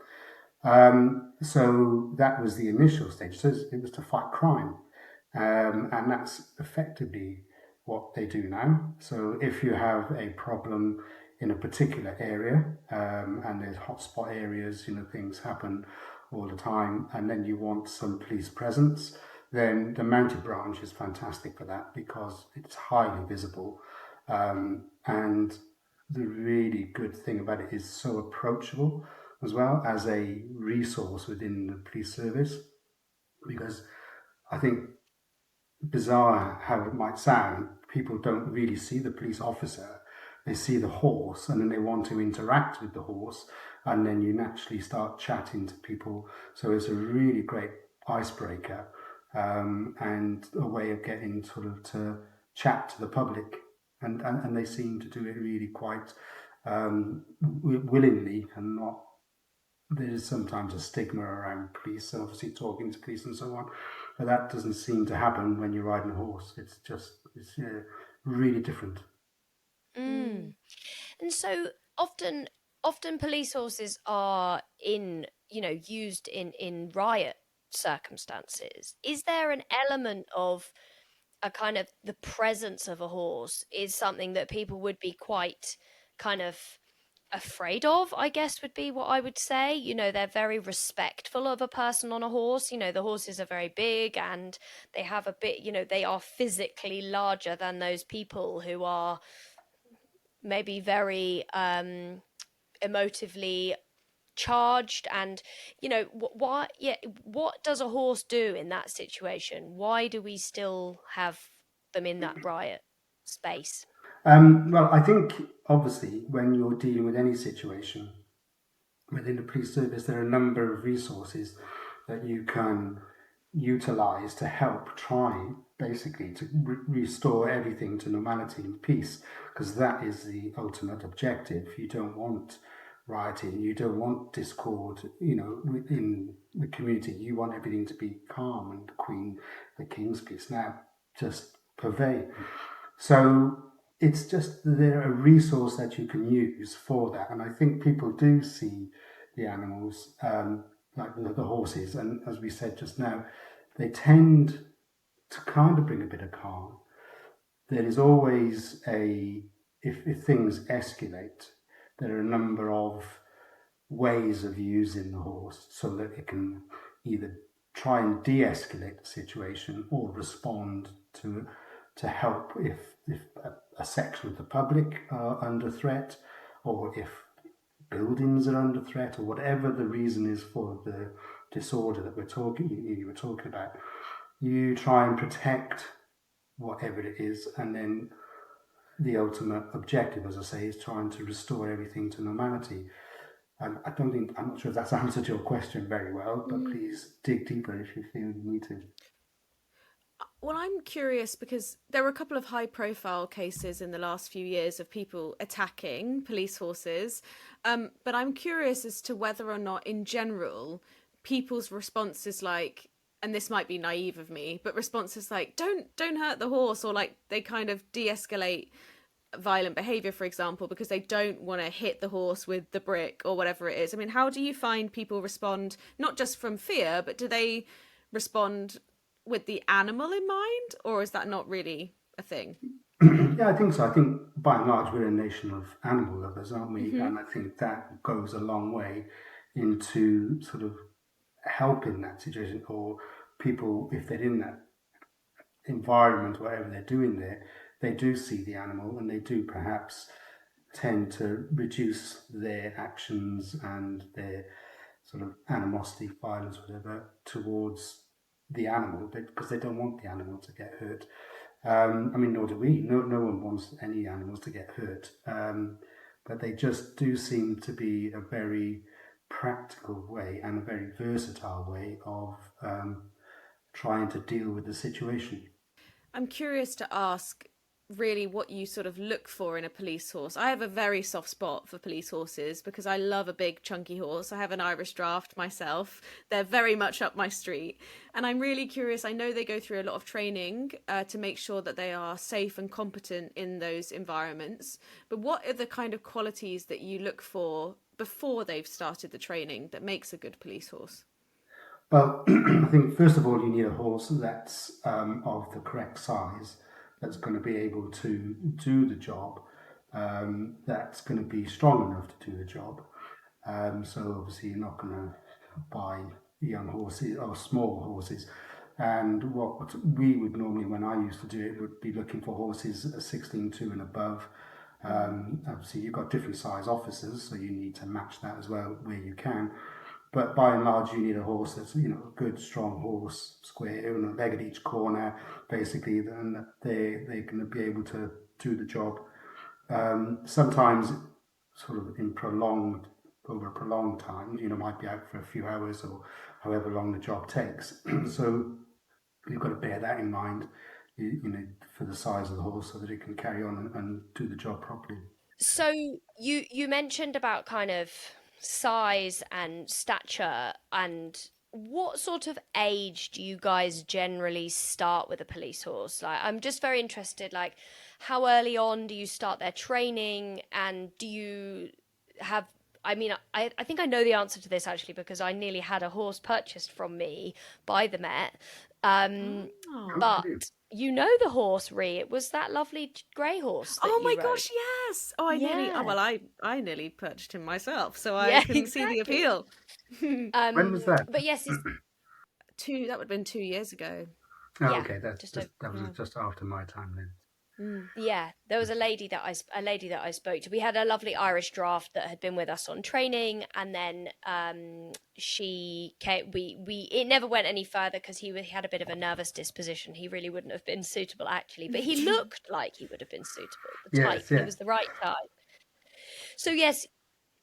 So that was the initial stage. So it was to fight crime. And that's effectively what they do now. So if you have a problem in a particular area, and there's hotspot areas, things happen all the time, and then you want some police presence, then the mounted branch is fantastic for that because it's highly visible. And the really good thing about it is so approachable as well as a resource within the police service, because I think, bizarre how it might sound, people don't really see the police officer. They see the horse and then they want to interact with the horse, and then you naturally start chatting to people. So it's a really great icebreaker, and a way of getting sort of to chat to the public. And they seem to do it really quite willingly and not. There is sometimes a stigma around police, and obviously talking to police and so on, but that doesn't seem to happen when you're riding a horse. It's really different. Mm. And so often police horses are used in riot circumstances. Is there an element of a kind of the presence of a horse is something that people would be quite kind of afraid of, I guess would be what I would say. They're very respectful of a person on a horse. The horses are very big and they have a bit, they are physically larger than those people who are maybe very emotively charged. And what does a horse do in that situation? Why do we still have them in that riot space? Well, I think obviously when you're dealing with any situation within the police service, there are a number of resources that you can utilize to help try basically to restore everything to normality and peace, because that is the ultimate objective. You don't want rioting, you don't want discord, within the community. You want everything to be calm and the king's peace now just pervade. So it's just they're a resource that you can use for that, and I think people do see the animals, like the horses, and as we said just now, they tend to kind of bring a bit of calm. There is always if things escalate, there are a number of ways of using the horse so that it can either try and de-escalate the situation or respond to help if a section of the public are under threat, or if buildings are under threat, or whatever the reason is for the disorder that you were talking about. You try and protect whatever it is, and then the ultimate objective, as I say, is trying to restore everything to normality. I'm not sure if that's answered your question very well, but please dig deeper if you feel you need to. Well, I'm curious because there were a couple of high profile cases in the last few years of people attacking police horses. But I'm curious as to whether or not, in general, people's responses like, and this might be naive of me, but responses like, don't hurt the horse, or like they kind of de-escalate violent behavior, for example, because they don't want to hit the horse with the brick or whatever it is. I mean, how do you find people respond, not just from fear, but do they respond with the animal in mind, or is that not really a thing? Yeah, I think so. I think by and large we're a nation of animal lovers, aren't we? Hmm. And I think that goes a long way into sort of helping that situation, or people, if they're in that environment, whatever they're doing there, they do see the animal and they do perhaps tend to reduce their actions and their sort of animosity, violence, whatever, towards the animal because they don't want the animal to get hurt. I mean, nor do we. No one wants any animals to get hurt. But they just do seem to be a very practical way and a very versatile way of trying to deal with the situation. I'm curious to ask really what you sort of look for in a police horse. I have a very soft spot for police horses because I love a big chunky horse. I have an Irish draft myself. They're very much up my street. And I'm really curious. I know they go through a lot of training to make sure that they are safe and competent in those environments. But what are the kind of qualities that you look for before they've started the training that makes a good police horse? Well, I think first of all, you need a horse that's of the correct size, that's going to be able to do the job, that's going to be strong enough to do the job. So obviously, you're not going to buy young horses or small horses. And what we would normally, when I used to do it, would be looking for horses 16.2 and above. Obviously, you've got different size officers, so you need to match that as well where you can. But by and large, you need a horse that's a good, strong horse, square, a leg at each corner, basically. Then they're going to be able to do the job. Sometimes, sort of in prolonged over a prolonged time, might be out for a few hours or however long the job takes. So you've got to bear that in mind, for the size of the horse, so that it can carry on and do the job properly. So you mentioned about kind of size and stature, and what sort of age do you guys generally start with a police horse? Like, I'm just very interested, like, how early on do you start their training, and do you have I mean, I think I know the answer to this actually because I nearly had a horse purchased from me by the Met. Um, Oh, Oh. brilliant. but you know the horse, Rhi. It was that lovely grey horse that Oh you my rode. gosh, yes. Oh, I nearly. Oh Yeah. well, I nearly purchased him myself, so I Yeah, can see the exactly. appeal. When was that? But yes, Two. That would have been 2 years ago. Oh, yeah, okay, that's just just over. that was Yeah. just after my time then. Mm. Yeah, there was a lady that I spoke to. We had a lovely Irish draft that had been with us on training, and then she came. We it never went any further because he had a bit of a nervous disposition. He really wouldn't have been suitable actually, but he looked like he would have been suitable. The type, Yes, he yeah. was the right type. So yes,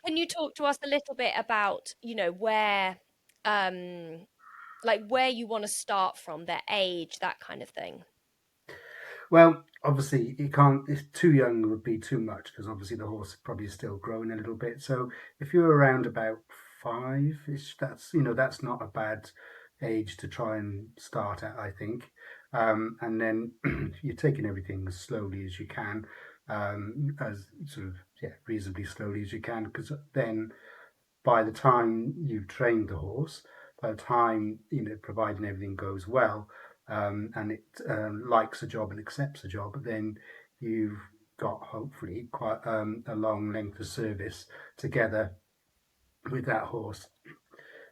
can you talk to us a little bit about where um like where you want to start from, their age, that kind of thing? Well, obviously, you can't. If too young would be too much because obviously the horse is probably still growing a little bit. So if you're around about five-ish, that's not a bad age to try and start at, I think. And then you're taking everything as slowly as you can, as sort of, yeah, reasonably slowly as you can, because then by the time you've trained the horse, by the time, providing everything goes well, and it likes a job and accepts a job, then you've got hopefully quite a long length of service together with that horse.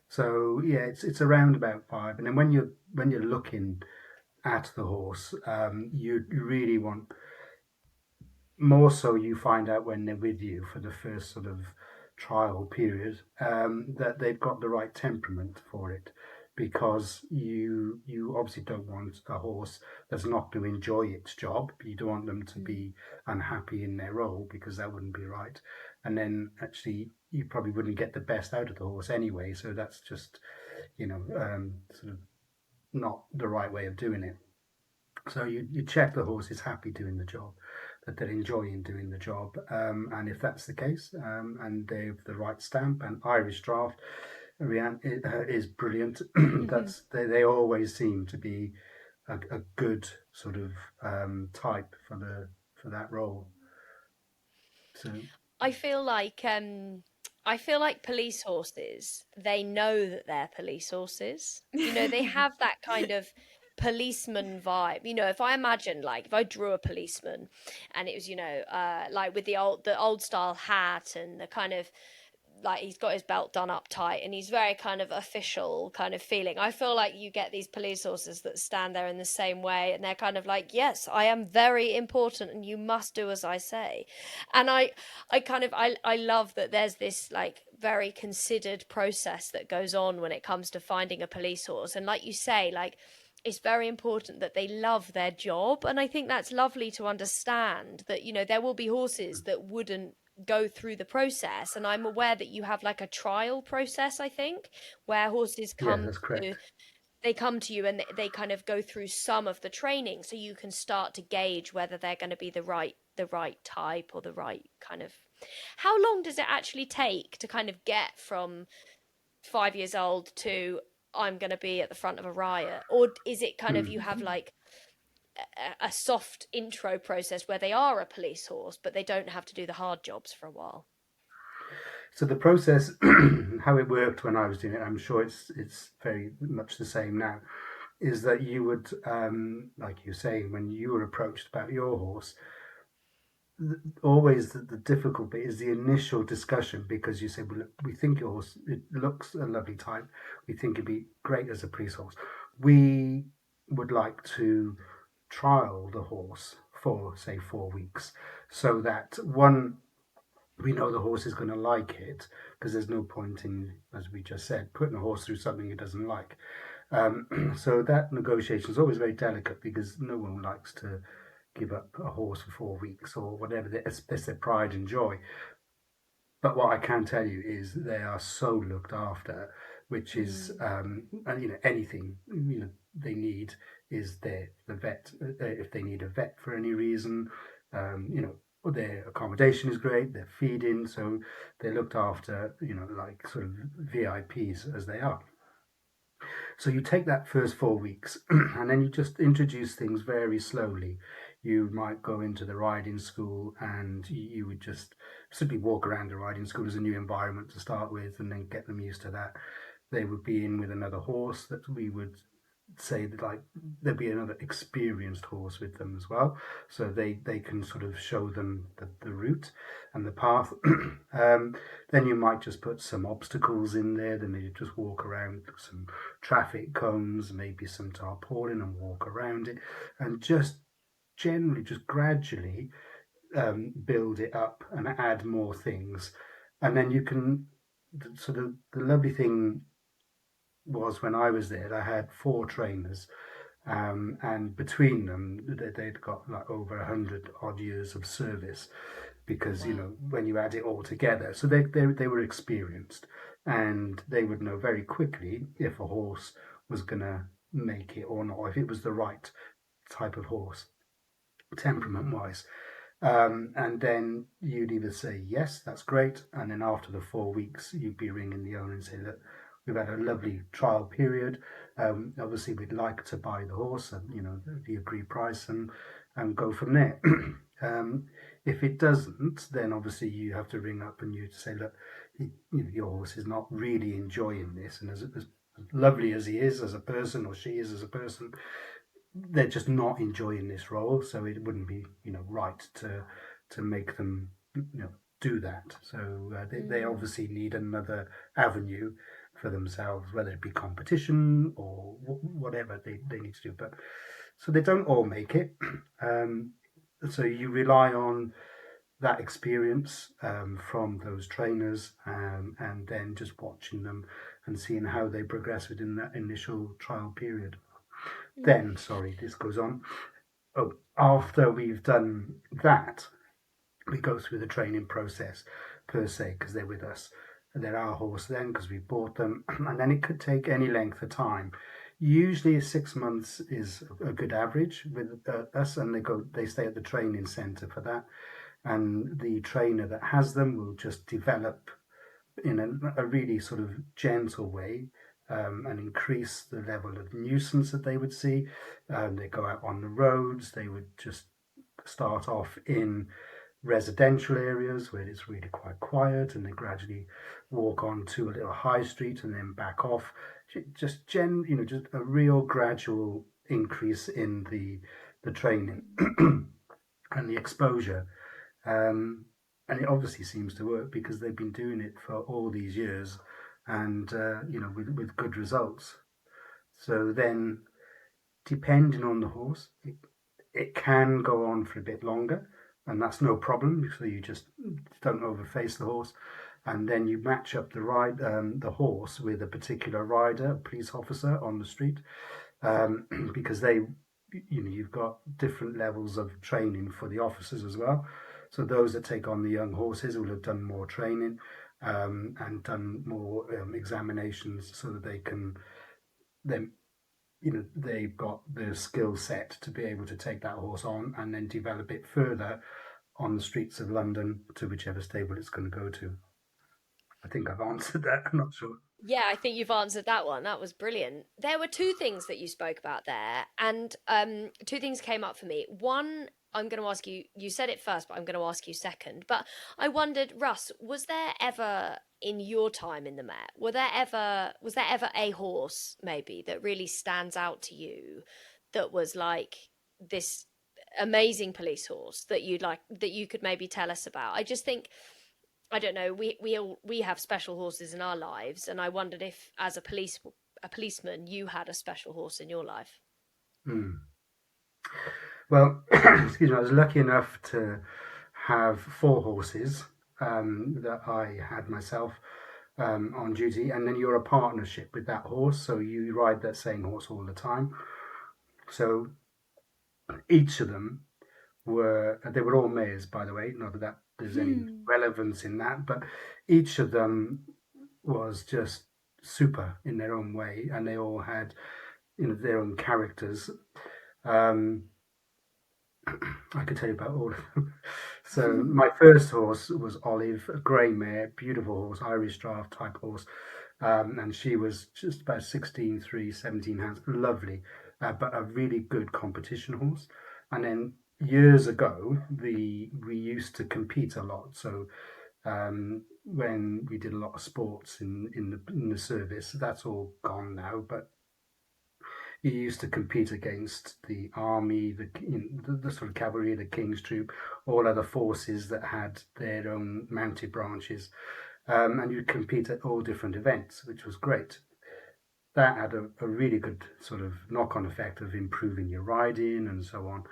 So yeah, it's around about five, and then when you're looking at the horse, you really want more so you find out when they're with you for the first sort of trial period, that they've got the right temperament for it, because you obviously don't want a horse that's not going to enjoy its job. You don't want them to Mm. be unhappy in their role, because that wouldn't be right, and then actually you probably wouldn't get the best out of the horse anyway. So that's just, sort of not the right way of doing it. So you check the horse is happy doing the job, that they're enjoying doing the job, and if that's the case, and they've the right stamp, and Irish draft is brilliant. They always seem to be a good sort of type for that role. So I feel like police horses, they know that they're police horses. They have that kind of policeman vibe. If I imagine, like, if I drew a policeman and it was, like with the old style hat and the kind of, like, he's got his belt done up tight and he's very kind of official kind of feeling. I feel like you get these police horses that stand there in the same way and they're kind of like, yes, I am very important and you must do as I say. And I love that there's this like very considered process that goes on when it comes to finding a police horse. And like you say, like, it's very important that they love their job. And I think that's lovely to understand that, there will be horses that wouldn't go through the process. And I'm aware that you have like a trial process, I think, where horses Yeah, that's correct. they come to you and they kind of go through some of the training so you can start to gauge whether they're going to be the right type or the right kind of. How long does it actually take to kind of get from 5 years old to I'm going to be at the front of a riot? Or is it kind of you have like a soft intro process where they are a police horse, but they don't have to do the hard jobs for a while? So the process, how it worked when I was doing it, I'm sure it's very much the same now, is that you would, like you say, when you were approached about your horse, always the difficult bit is the initial discussion, because you say, well, look, we think your horse, it looks a lovely type. We think it'd be great as a police horse. We would like to trial the horse for, say, 4 weeks, so that one, we know the horse is going to like it, because there's no point in, as we just said, putting a horse through something it doesn't like. So that negotiation is always very delicate, because no one likes to give up a horse for 4 weeks or whatever. It's their pride and joy. But what I can tell you is they are so looked after, which is, anything they need is there. The vet, if they need a vet for any reason, their accommodation is great, their feeding, so they're looked after, like sort of VIPs as they are. So you take that first 4 weeks and then you just introduce things very slowly. You might go into the riding school and you would just simply walk around the riding school as a new environment to start with, and then get them used to that. They would be in with another horse that we would say that, like, there'd be another experienced horse with them as well, so they can sort of show them the route and the path. Then you might just put some obstacles in there, then they just walk around some traffic cones, maybe some tarpaulin, and walk around it, and just generally just gradually build it up and add more things. And then you can, so the lovely thing was, when I was there, I had 4 trainers, and between them, they'd got like over 100 odd years of service, because Wow. when you add it all together, so they were experienced, and they would know very quickly if a horse was gonna make it or not, if it was the right type of horse, temperament wise. And then you'd either say, yes, that's great. And then after the 4 weeks, you'd be ringing the owner and say, look, we've had a lovely trial period. Obviously, we'd like to buy the horse, and, the agreed price, and go from there. If it doesn't, then obviously you have to ring up and you say, look, your horse is not really enjoying this. And as lovely as he is as a person, or she is as a person, they're just not enjoying this role, so it wouldn't be right to make them do that. So they obviously need another avenue for themselves, whether it be competition or whatever they need to do. But so they don't all make it. So you rely on that experience from those trainers, and then just watching them and seeing how they progress within that initial trial period. Then, sorry, this goes on. Oh, after we've done that, we go through the training process per se, because they're with us. They're our horse then, because we bought them, and then it could take any length of time. Usually 6 months is a good average with us, and they stay at the training centre for that. And the trainer that has them will just develop in a really sort of gentle way, and increase the level of nuisance that they would see. They go out on the roads, they would just start off in residential areas where it's really quite quiet, and they gradually walk on to a little high street and then back off. Just just a real gradual increase in the training and the exposure. And it obviously seems to work because they've been doing it for all these years, and with good results. So then, depending on the horse, it can go on for a bit longer, and that's no problem. So you just don't overface the horse, and then you match up the horse with a particular rider, police officer on the street, because you've got different levels of training for the officers as well. So those that take on the young horses will have done more training and done more examinations, so that they can then they've got the skill set to be able to take that horse on and then develop it further on the streets of London to whichever stable it's going to go to. I think I've answered that. I'm not sure. Yeah, I think you've answered that one. That was brilliant. There were two things that you spoke about there, and two things came up for me. One, I'm going to ask you, you said it first, but I'm going to ask you second. But I wondered, Russ, was there ever in your time in the Met, was there ever a horse maybe that really stands out to you that was like this amazing police horse that you could maybe tell us about? I just think, I don't know. We have special horses in our lives, and I wondered if, as a policeman, you had a special horse in your life. Well, excuse me. I was lucky enough to have 4 horses that I had myself on duty, and then you're a partnership with that horse, so you ride that same horse all the time. So each of them they were all mares, by the way. Not that there's any relevance in that, but each of them was just super in their own way, and they all had their own characters. I could tell you about all of them. So my first horse was Olive, a grey mare, beautiful horse, Irish draft type horse, and she was just about 16.3, 17 hands, lovely, but a really good competition horse. And then years ago, we used to compete a lot. So when we did a lot of sports in the service, that's all gone now, but you used to compete against the army, the sort of cavalry, the King's Troop, all other forces that had their own mounted branches, and you'd compete at all different events, which was great. That had a really good sort of knock-on effect of improving your riding and so on.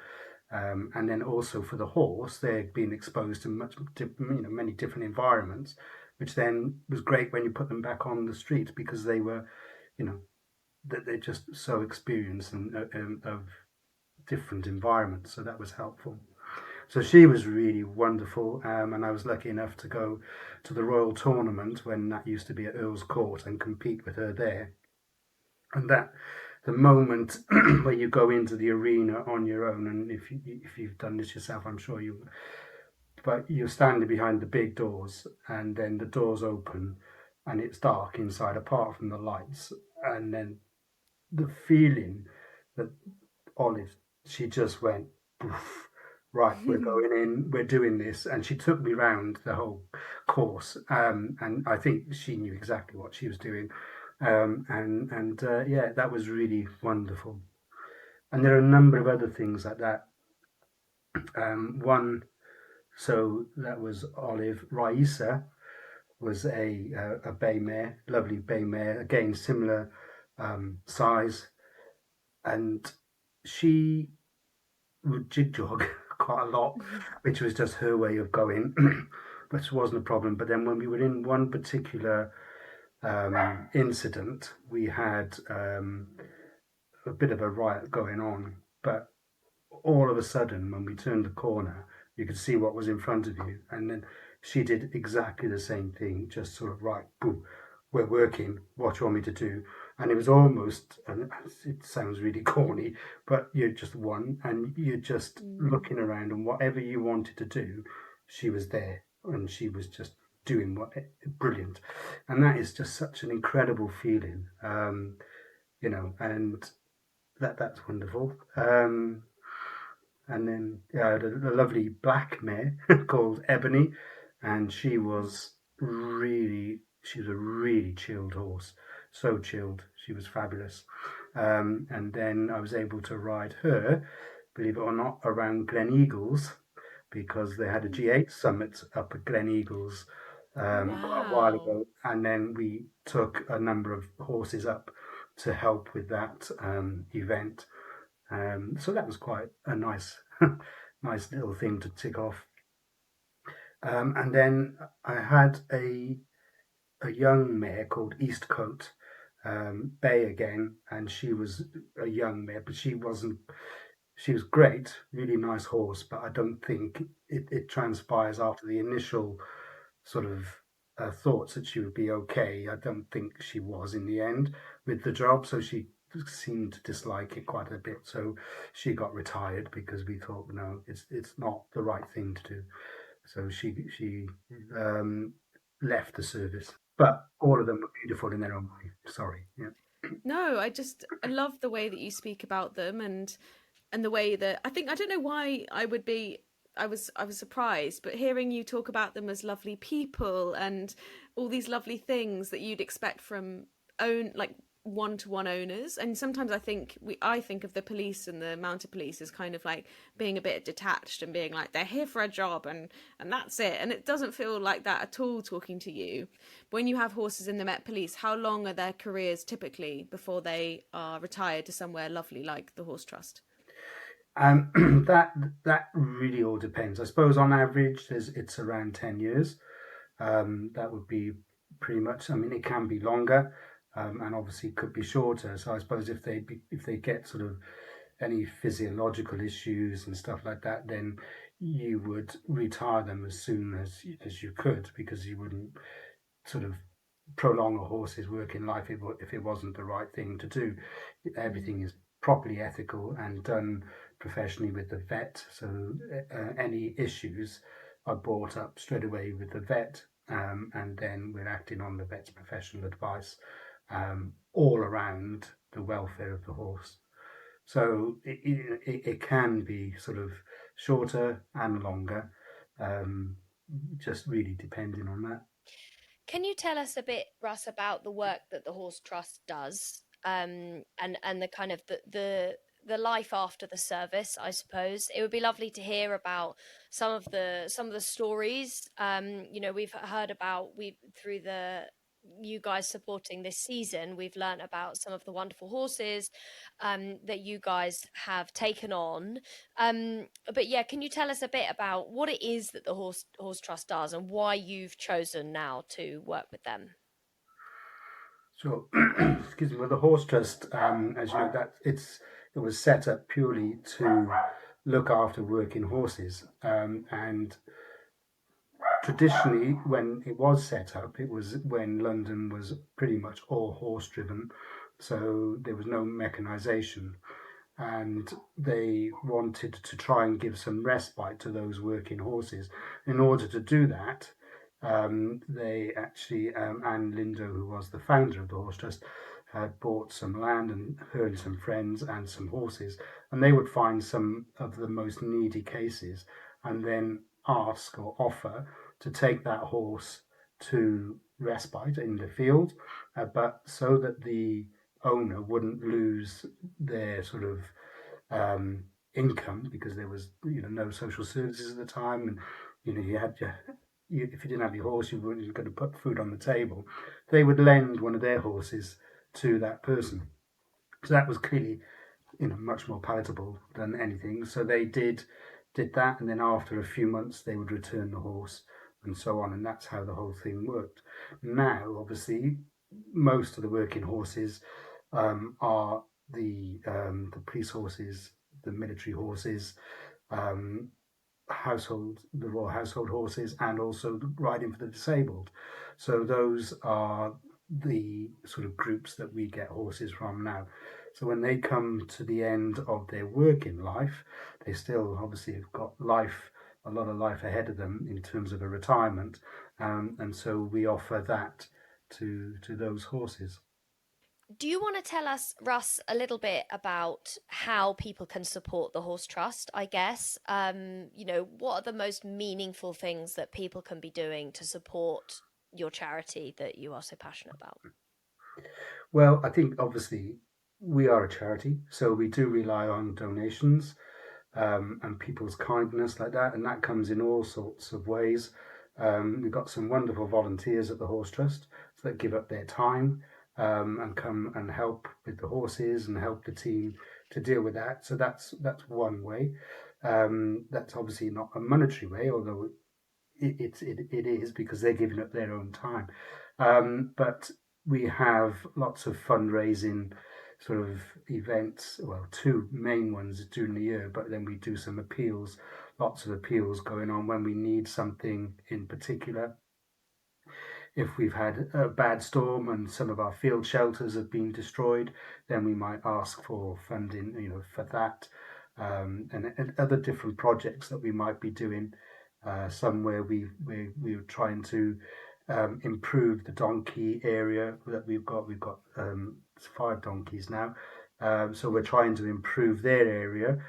And then also for the horse, they'd been exposed to many different environments, which then was great when you put them back on the street, because they were, that they're just so experienced of different environments. So that was helpful. So she was really wonderful, and I was lucky enough to go to the Royal Tournament when that used to be at Earl's Court and compete with her there. And that the moment where you go into the arena on your own, and if you've done this yourself, I'm sure you, but you're standing behind the big doors, and then the doors open, and it's dark inside apart from the lights, and then the feeling that Olive, she just went, poof, right, we're going in, we're doing this, and she took me round the whole course, and I think she knew exactly what she was doing, yeah, that was really wonderful. And there are a number of other things like that. One, so that was Olive. Raisa was a bay mare, lovely bay mare, again similar size, and she would jig jog quite a lot, which was just her way of going, which wasn't a problem. But then when we were in one particular incident, we had a bit of a riot going on, but all of a sudden, when we turned the corner, you could see what was in front of you, and then she did exactly the same thing, just sort of, right, boom, we're working, what do you want me to do? And it was almost, and it sounds really corny, but you're just one, and you're just looking around, and whatever you wanted to do, she was there, and she was just doing brilliant. And that is just such an incredible feeling, and that's wonderful. And then the lovely black mare called Ebony, and she was a really chilled horse. so chilled. She was fabulous. And then I was able to ride her, believe it or not, around Glen Eagles because they had a G8 summit up at Glen Eagles a while Wow. ago, and then we took a number of horses up to help with that event. So that was quite a nice, nice little thing to tick off. And then I had a young mare called Eastcote Bay again, and she was a young mare, but she wasn't. She was great, really nice horse, but I don't think it transpires after the initial sort of thoughts that she would be okay. I don't think she was in the end with the job, so she seemed to dislike it quite a bit. So she got retired because we thought, no, it's not the right thing to do. So she um, left the service. But all of them were beautiful in their own way. Sorry, yeah. No, I love the way that you speak about them, and the way that I don't know why I was surprised, but hearing you talk about them as lovely people and all these lovely things that you'd expect from own like one-to-one owners. And sometimes I think of the police and the mounted police as kind of like being a bit detached and being like they're here for a job and that's it, and it doesn't feel like that at all talking to you. When you have horses in the Met Police, how long are their careers typically before they are retired to somewhere lovely like the Horse Trust? That really all depends. I suppose on average, it's around 10 years. That would be pretty much. I mean, it can be longer, and obviously could be shorter. So I suppose if they get sort of any physiological issues and stuff like that, then you would retire them as soon as you could, because you wouldn't sort of prolong a horse's working life if it wasn't the right thing to do. Mm. Everything is properly ethical and done professionally with the vet. So any issues are brought up straight away with the vet, and then we're acting on the vet's professional advice all around the welfare of the horse. So it can be sort of shorter and longer, um, just really depending on that. Can you tell us a bit, Russ, about the work that the Horse Trust does, and the kind of the life after the service? I suppose it would be lovely to hear about some of the stories. We've heard about we through the you guys supporting this season. We've learned about some of the wonderful horses that you guys have taken on. But yeah, can you tell us a bit about what it is that the Horse Trust does and why you've chosen now to work with them? So, excuse me. Well, the horse trust, as you know, it was set up purely to look after working horses, and traditionally, when it was set up, it was when London was pretty much all horse driven, so there was no mechanisation, and they wanted to try and give some respite to those working horses. In order to do that, they actually, Anne Lindo, who was the founder of the Horse Trust, had bought some land and her and some friends and some horses, and they would find some of the most needy cases and then ask or offer to take that horse to respite in the field, but so that the owner wouldn't lose their sort of income, because there was no social services at the time, and you had if you didn't have your horse, you weren't going to put food on the table. They would lend one of their horses to that person. So that was clearly much more palatable than anything. So they did that, and then after a few months they would return the horse and so on, and that's how the whole thing worked. Now, obviously, most of the working horses are the police horses, the military horses, um, the Royal Household horses, and also riding for the disabled. So those are the sort of groups that we get horses from now. So when they come to the end of their working life, they still obviously have got a lot of life ahead of them in terms of a retirement, and so we offer that to those horses. Do you want to tell us, Russ, a little bit about how people can support the Horse Trust? I guess, what are the most meaningful things that people can be doing to support your charity that you are so passionate about? Well, I think obviously we are a charity, so we do rely on donations and people's kindness like that, and that comes in all sorts of ways. We've got some wonderful volunteers at the Horse Trust that give up their time and come and help with the horses and help the team to deal with that. So that's one way. That's obviously not a monetary way, although it is because they're giving up their own time. But we have lots of fundraising sort of events. Well, two main ones during the year, but then we do some appeals. Lots of appeals going on when we need something in particular. If we've had a bad storm and some of our field shelters have been destroyed, then we might ask for funding, for that, and other different projects that we might be doing. Somewhere we're trying to improve the donkey area that we've got. We've got 5 donkeys now, so we're trying to improve their area.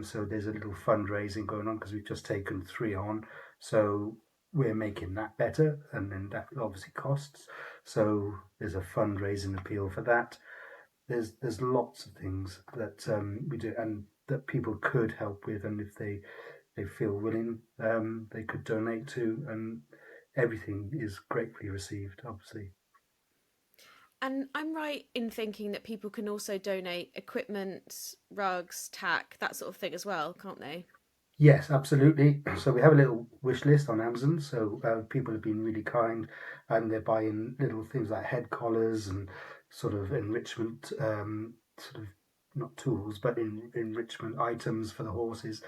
So there's a little fundraising going on because we've just taken 3 on. So we're making that better, and then that obviously costs. So there's a fundraising appeal for that. There's lots of things that we do, and that people could help with, and if they feel willing, they could donate to, and everything is gratefully received, obviously. And I'm right in thinking that people can also donate equipment, rugs, tack, that sort of thing as well, can't they? Yes, absolutely. So we have a little wish list on Amazon. So people have been really kind, and they're buying little things like head collars and sort of enrichment, sort of not tools, but enrichment items for the horses.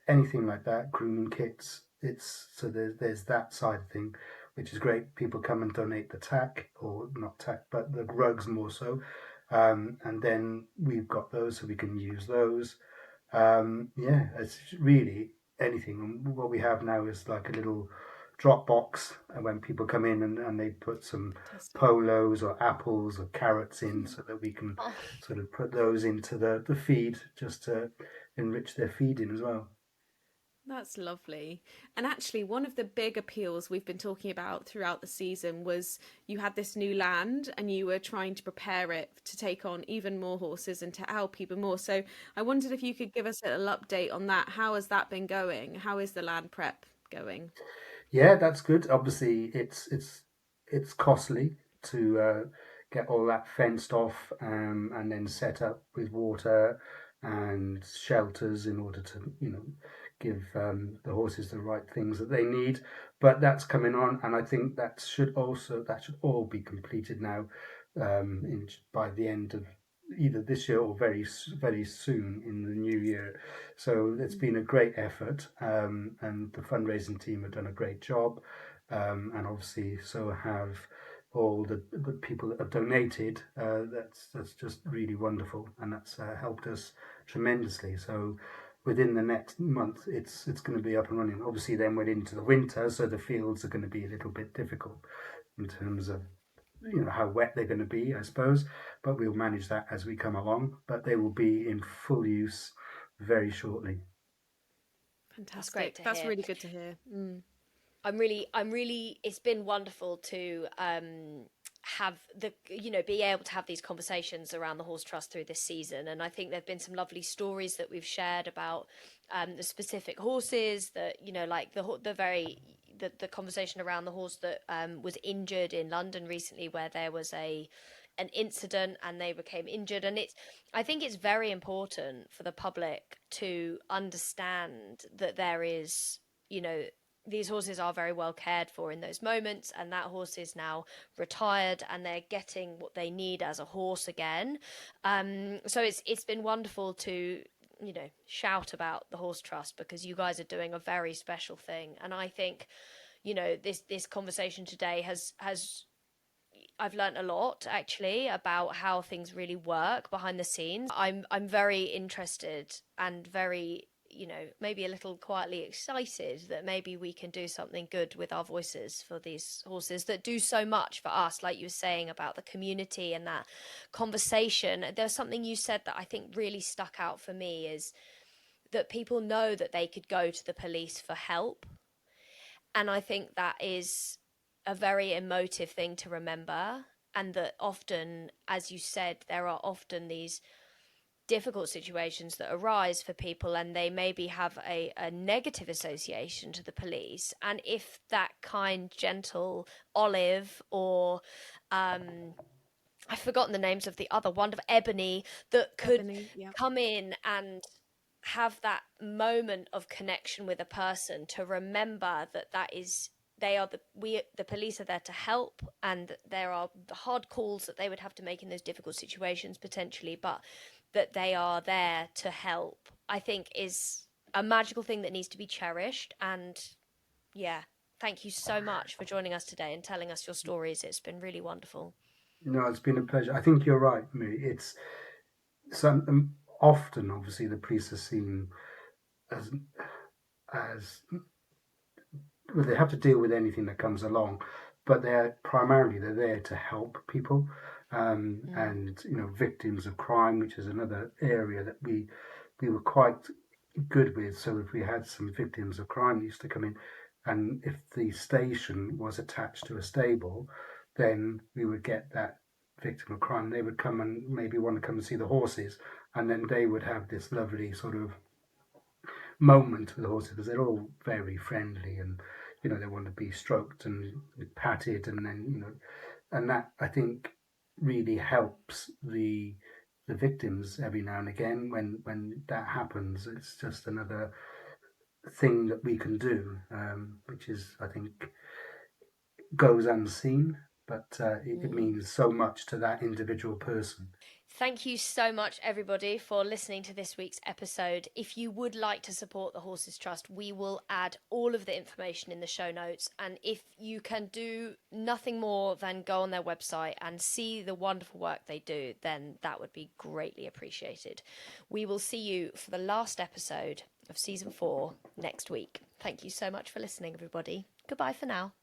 Anything like that, grooming kits. It's so there's that side of thing, which is great. People come and donate the tack, or not tack, but the rugs more so, and then we've got those, so we can use those. Yeah, it's really anything. And what we have now is like a little drop box, and when people come in and they put some Fantastic. polos or apples or carrots in, so that we can Oh, sort of put those into the feed just to enrich their feeding as well. That's lovely. And actually, one of the big appeals we've been talking about throughout the season was you had this new land and you were trying to prepare it to take on even more horses and to help even more. So I wondered if you could give us a little update on that. How has that been going? How is the land prep going? Yeah, that's good. Obviously, it's costly to get all that fenced off and then set up with water and shelters in order to, give the horses the right things that they need. But that's coming on, and I think that should all be completed now by the end of either this year or very soon in the new year. So it's been a great effort, and the fundraising team have done a great job, and obviously so have all the people that have donated. That's just really wonderful, and that's helped us tremendously. So within the next month, it's going to be up and running. Obviously, then we're into the winter, so the fields are going to be a little bit difficult in terms of how wet they're going to be, I suppose, but we'll manage that as we come along. But they will be in full use very shortly. that's great Fantastic. to That's hear. really good to hear. Mm. I'm really, it's been wonderful to have be able to have these conversations around the horse trust through this season. And I think there've been some lovely stories that we've shared about the specific horses that, like the conversation around the horse that was injured in London recently, where there was an incident and they became injured. And I think it's very important for the public to understand that there is, you know these horses are very well cared for in those moments, and that horse is now retired and they're getting what they need as a horse again. So it's been wonderful to shout about the horse trust, because you guys are doing a very special thing. And I think this conversation today has I've learned a lot actually about how things really work behind the scenes. I'm very interested and very, maybe a little quietly excited that maybe we can do something good with our voices for these horses that do so much for us, like you were saying about the community and that conversation. There's something you said that I think really stuck out for me, is that people know that they could go to the police for help. And I think that is a very emotive thing to remember. and that often, as you said, there are often these difficult situations that arise for people, and they maybe have a negative association to the police. And if that kind, gentle Olive, or I've forgotten the names of the other wonderful Ebony, that could Ebony, yeah. come in and have that moment of connection with a person, to remember that that is, they are the police are there to help, and there are the hard calls that they would have to make in those difficult situations potentially, but that they are there to help, I think is a magical thing that needs to be cherished. And yeah, thank you so much for joining us today and telling us your stories. It's been really wonderful. No, it's been a pleasure. I think you're right, Miri. It's some often, obviously, the police are seen as as well, they have to deal with anything that comes along, but they're there to help people, and victims of crime, which is another area that we were quite good with. So if we had some victims of crime used to come in, and if the station was attached to a stable, then we would get that victim of crime. They would come and maybe want to come and see the horses, and then they would have this lovely sort of moment with the horses, because they're all very friendly, and they want to be stroked and patted, and then and that, I think, really helps the victims every now and again. When that happens, it's just another thing that we can do, which is, I think, goes unseen, but it means so much to that individual person. Thank you so much, everybody, for listening to this week's episode. If you would like to support the Horses Trust, we will add all of the information in the show notes. And if you can do nothing more than go on their website and see the wonderful work they do, then that would be greatly appreciated. We will see you for the last episode of season 4 next week. Thank you so much for listening, everybody. Goodbye for now.